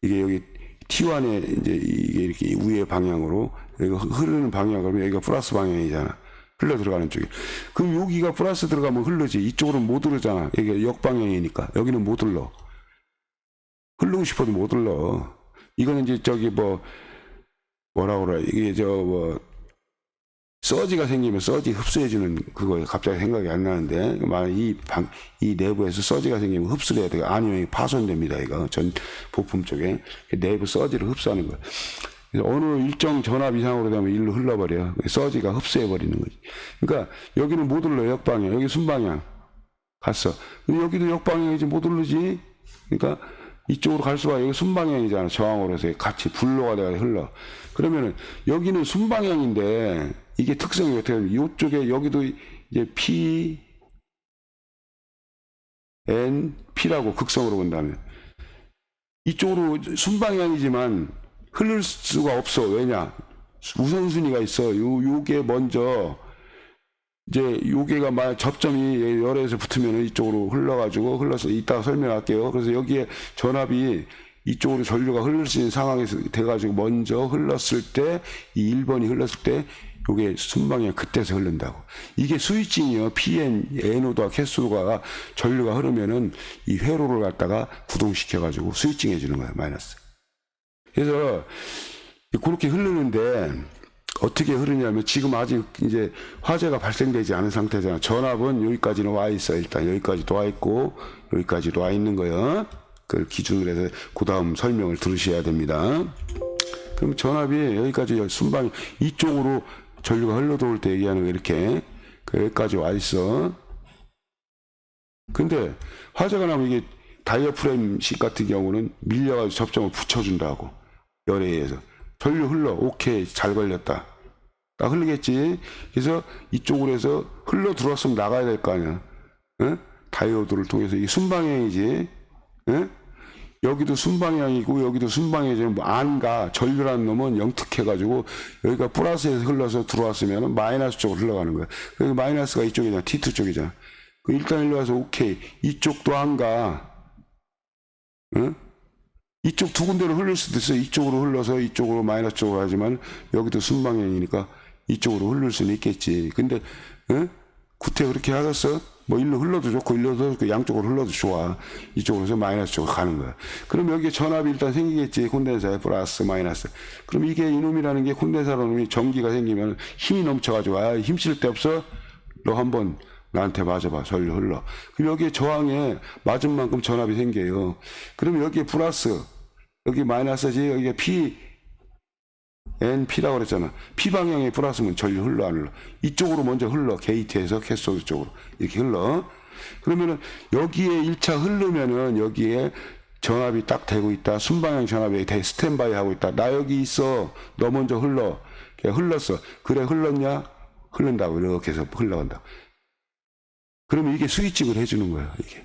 이게 여기 T1에 이제 이게 이렇게 우위의 방향으로 여기가 흐르는 방향, 그러면 여기가 플러스 방향이잖아. 흘러 들어가는 쪽이. 그럼 여기가 플러스 들어가면 흐르지. 이쪽으로는 못 흐르잖아. 여기가 역방향이니까. 여기는 못 흘러. 흐르고 싶어도 못 흘러. 이거는 이제 저기 뭐라고 그래. 이게 서지가 생기면 서지 흡수해주는 그거 갑자기 생각이 안 나는데, 이 내부에서 서지가 생기면 흡수를 해야 돼요. 아니면 파손됩니다. 이거 전 부품 쪽에 내부 서지를 흡수하는 거예요. 그래서 어느 일정 전압 이상으로 되면 일로 흘러버려요. 서지가 흡수해버리는 거지. 그러니까 여기는 못 흘러. 역방향. 여기 순방향 갔어. 근데 여기도 역방향이지 못 흐르지. 그러니까 이쪽으로 갈 수가, 여기 순방향이잖아. 저항으로 해서 같이 불로가 돼서 흘러. 그러면은 여기는 순방향인데 이게 특성이 어떻게 하면 이쪽에 여기도 이제 P, N, P라고 극성으로 본다면 이쪽으로 순방향이지만 흐를 수가 없어. 왜냐? 우선순위가 있어. 요게 먼저 이제 요게가 만약 접점이 열에서 붙으면 이쪽으로 흘러서 이따가 설명할게요. 그래서 여기에 전압이 이쪽으로 전류가 흘릴 수 있는 상황이 돼가지고 먼저 흘렀을 때, 이 1번이 흘렀을 때 요게 순방향 그때서 흐른다고. 이게 스위칭이요. PN, 에노드와 캐소드가 전류가 흐르면은 이 회로를 갖다가 구동시켜가지고 스위칭 해주는 거예요. 마이너스. 그래서 그렇게 흐르는데 어떻게 흐르냐면 지금 아직 이제 화재가 발생되지 않은 상태잖아. 전압은 여기까지는 와 있어. 일단 여기까지도 와 있고 여기까지도 와 있는 거예요. 그걸 기준으로 해서 그 다음 설명을 들으셔야 됩니다. 그럼 전압이 여기까지 순방 이쪽으로 전류가 흘러 들어올 때 얘기하는 거 이렇게 여기까지 와 있어. 근데 화재가 나면 이게 다이어프램식 같은 경우는 밀려가지고 접점을 붙여준다고. 열에 의해서 전류 흘러. 오케이, 잘 걸렸다. 딱 흐르겠지. 그래서 이쪽으로 해서 흘러 들어왔으면 나가야 될 거 아니야. 응? 다이오드를 통해서. 이게 순방향이지. 응? 여기도 순방향이고 여기도 순방향이지. 안 가. 전류라는 놈은 영특해가지고 여기가 플러스에서 흘러서 들어왔으면 마이너스 쪽으로 흘러가는 거야. 여기 마이너스가 이쪽이잖아. T2 쪽이잖아. 일단 일로 와서 오케이. 이쪽도 안 가. 응? 이쪽 두 군데로 흘릴 수도 있어요. 이쪽으로 흘러서 이쪽으로 마이너스 쪽으로 하지만 여기도 순방향이니까 이쪽으로 흘릴 수는 있겠지. 근데 구태 그렇게 하겠어? 뭐 일로 흘러도 좋고 일로 흘러도 좋고 양쪽으로 흘러도 좋아. 이쪽으로 해서 마이너스 쪽으로 가는 거야. 그럼 여기에 전압이 일단 생기겠지. 콘덴사에 플러스 마이너스. 그럼 이게 이놈이라는 게 콘덴사라는 놈이 전기가 생기면 힘이 넘쳐가지고 힘 쓸 데 없어? 너 한번 나한테 맞아봐. 전류 흘러. 그럼 여기에 저항에 맞은 만큼 전압이 생겨요. 그럼 여기에 플러스, 여기 마이너스지, 여기가 P, N, P라고 그랬잖아. P 방향의 플러스면 전류 흘러, 안 흘러? 이쪽으로 먼저 흘러. 게이트에서 캐소드 쪽으로. 이렇게 흘러. 그러면은 여기에 1차 흐르면은 여기에 전압이 딱 되고 있다. 순방향 전압이 스탠바이 하고 있다. 나 여기 있어. 너 먼저 흘러. 그냥 흘렀어. 그래, 흘렀냐? 흐른다고. 이렇게 해서 흘러간다. 그러면 이게 스위칭을 해주는 거예요, 이게.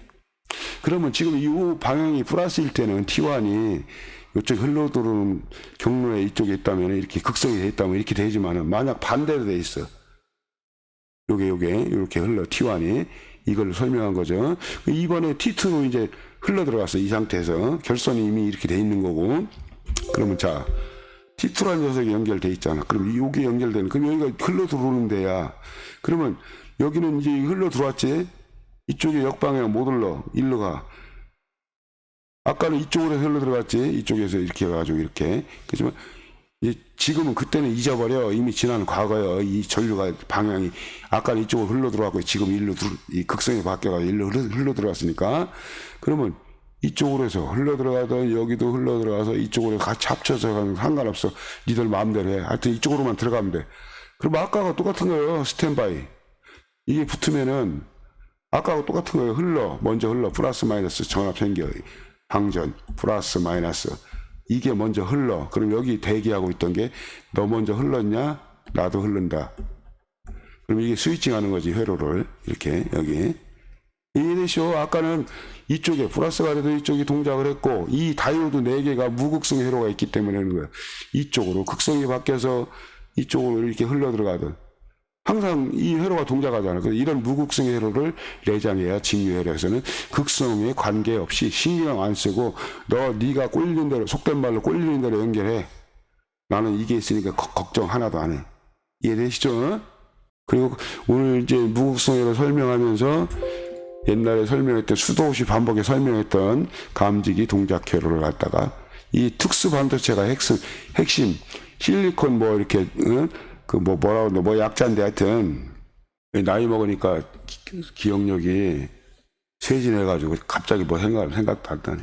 그러면 지금 이 방향이 플러스일 때는 T1이 이쪽 흘러 들어오는 경로에 이쪽에 있다면 이렇게 극성이 돼 있다면 이렇게 되지만은 만약 반대로 돼 있어. 요게 이렇게 흘러 T1이 이걸 설명한 거죠. 이번에 T2로 이제 흘러 들어갔어. 이 상태에서 결선이 이미 이렇게 돼 있는 거고. 그러면 자 T2라는 녀석이 연결돼 있잖아. 그럼 요게 연결되는. 그럼 여기가 흘러 들어오는 데야. 그러면 여기는 이제 흘러 들어왔지. 이쪽에 역방향 못 흘러. 일로 가. 아까는 이쪽으로 흘러 들어갔지. 이쪽에서 이렇게 해가지고 이렇게. 그렇지만 이제 지금은 그때는 잊어버려. 이미 지난 과거요. 이 전류가 방향이 아까는 이쪽으로 흘러 들어왔고 지금 이 극성이 바뀌어가지고 일로 흘러 들어갔으니까. 그러면 이쪽으로 해서 흘러 들어가던 여기도 흘러 들어가서 이쪽으로 같이 합쳐서 가는 상관없어. 니들 마음대로 해. 하여튼 이쪽으로만 들어가면 돼. 그럼 아까하고 똑같은 거예요. 스탠바이. 이게 붙으면은 아까하고 똑같은 거예요. 먼저 흘러. 플러스 마이너스 전압 생겨. 방전. 플러스 마이너스. 이게 먼저 흘러. 그럼 여기 대기하고 있던 게 너 먼저 흘렀냐? 나도 흐른다. 그럼 이게 스위칭 하는 거지. 회로를. 이렇게 여기. 이해되시오? 아까는 이쪽에 플러스가 돼도 이쪽이 동작을 했고 이 다이오드 4개가 무극성 회로가 있기 때문에 하는 거예요. 이쪽으로 극성이 바뀌어서 이쪽으로 이렇게 흘러 들어가든 항상 이 회로가 동작하잖아. 그래서 이런 무극성 회로를 내장해야 직류 회로에서는 극성에 관계없이 신경 안 쓰고 네가 꼴리는 대로 속된 말로 꼴리는 대로 연결해. 나는 이게 있으니까 걱정 하나도 안 해. 이해되시죠? 그리고 오늘 이제 무극성 회로 설명하면서 옛날에 설명했던 수도 없이 반복해 설명했던 감지기 동작 회로를 갖다가 이 특수 반도체가 핵심 실리콘 뭐 이렇게 뭐 약자인데 하여튼 나이 먹으니까 기억력이 쇠진해가지고 갑자기 뭐 생각도 안 나네.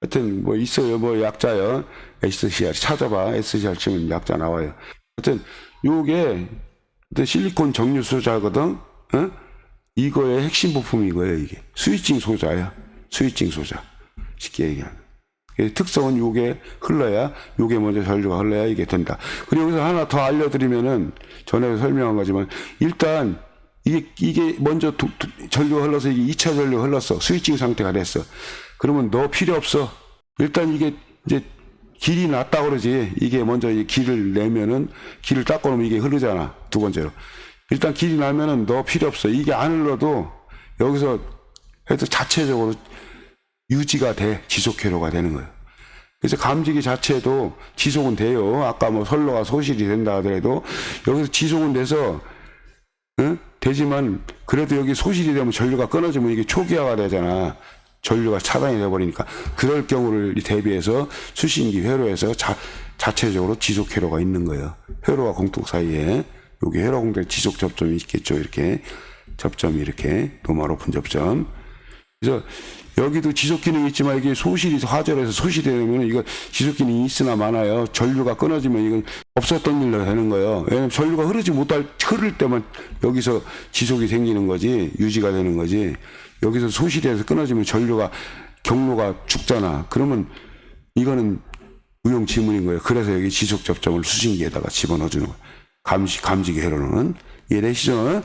하여튼 뭐 있어요. 뭐 약자요. SCR 찾아봐. SCR 치면 약자 나와요. 하여튼 요게 실리콘 정류 소자거든. 어? 이거의 핵심 부품이 이거예요. 이게 스위칭 소자야. 스위칭 소자. 쉽게 얘기하면. 특성은 요게 흘러야, 요게 먼저 전류가 흘러야 이게 된다. 그리고 여기서 하나 더 알려드리면은 전에 설명한 거지만 일단 이게 먼저 전류가 흘러서 이게 2차 전류가 흘렀어. 스위칭 상태가 됐어. 그러면 너 필요 없어. 일단 이게 이제 길이 낮다 그러지. 이게 먼저 이 길을 내면은 길을 닦고 놓으면 이게 흐르잖아. 두 번째로. 일단 길이 나면은 너 필요 없어. 이게 안 흘러도 여기서 해도 자체적으로 유지가 돼. 지속 회로가 되는 거예요. 그래서 감지기 자체도 지속은 돼요. 아까 뭐 선로가 소실이 된다 하더라도 여기서 지속은 돼서 되지만 그래도 여기 소실이 되면 전류가 끊어지면 이게 초기화가 되잖아. 전류가 차단이 돼버리니까 그럴 경우를 대비해서 수신기 회로에서 자체적으로 지속 회로가 있는 거예요. 회로와 공통 사이에 여기 회로 공통 지속 접점이 있겠죠. 이렇게 접점이 이렇게 노멀 오픈 접점. 그래서 여기도 지속 기능이 있지만 이게 소실이 화절해서 소실이 되면 이거 지속 기능이 있으나 마나요. 전류가 끊어지면 이건 없었던 일로 되는 거예요. 왜냐면 전류가 흐를 때만 여기서 지속이 생기는 거지, 유지가 되는 거지. 여기서 소실이 돼서 끊어지면 전류가 경로가 죽잖아. 그러면 이거는 무용지물인 거예요. 그래서 여기 지속 접점을 수신기에다가 집어넣어 주는 거예요. 감지기 회로는. 이해되시죠?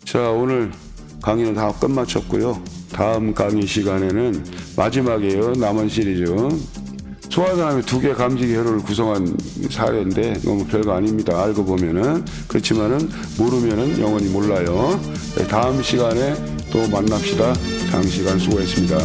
자, 오늘 강의는 다 끝마쳤고요. 다음 강의 시간에는 마지막이에요. 남은 시리즈. 소화전압이 2개 감지기 회로를 구성한 사례인데 너무 별거 아닙니다. 알고 보면은. 그렇지만은 모르면은 영원히 몰라요. 다음 시간에 또 만납시다. 장시간 수고했습니다.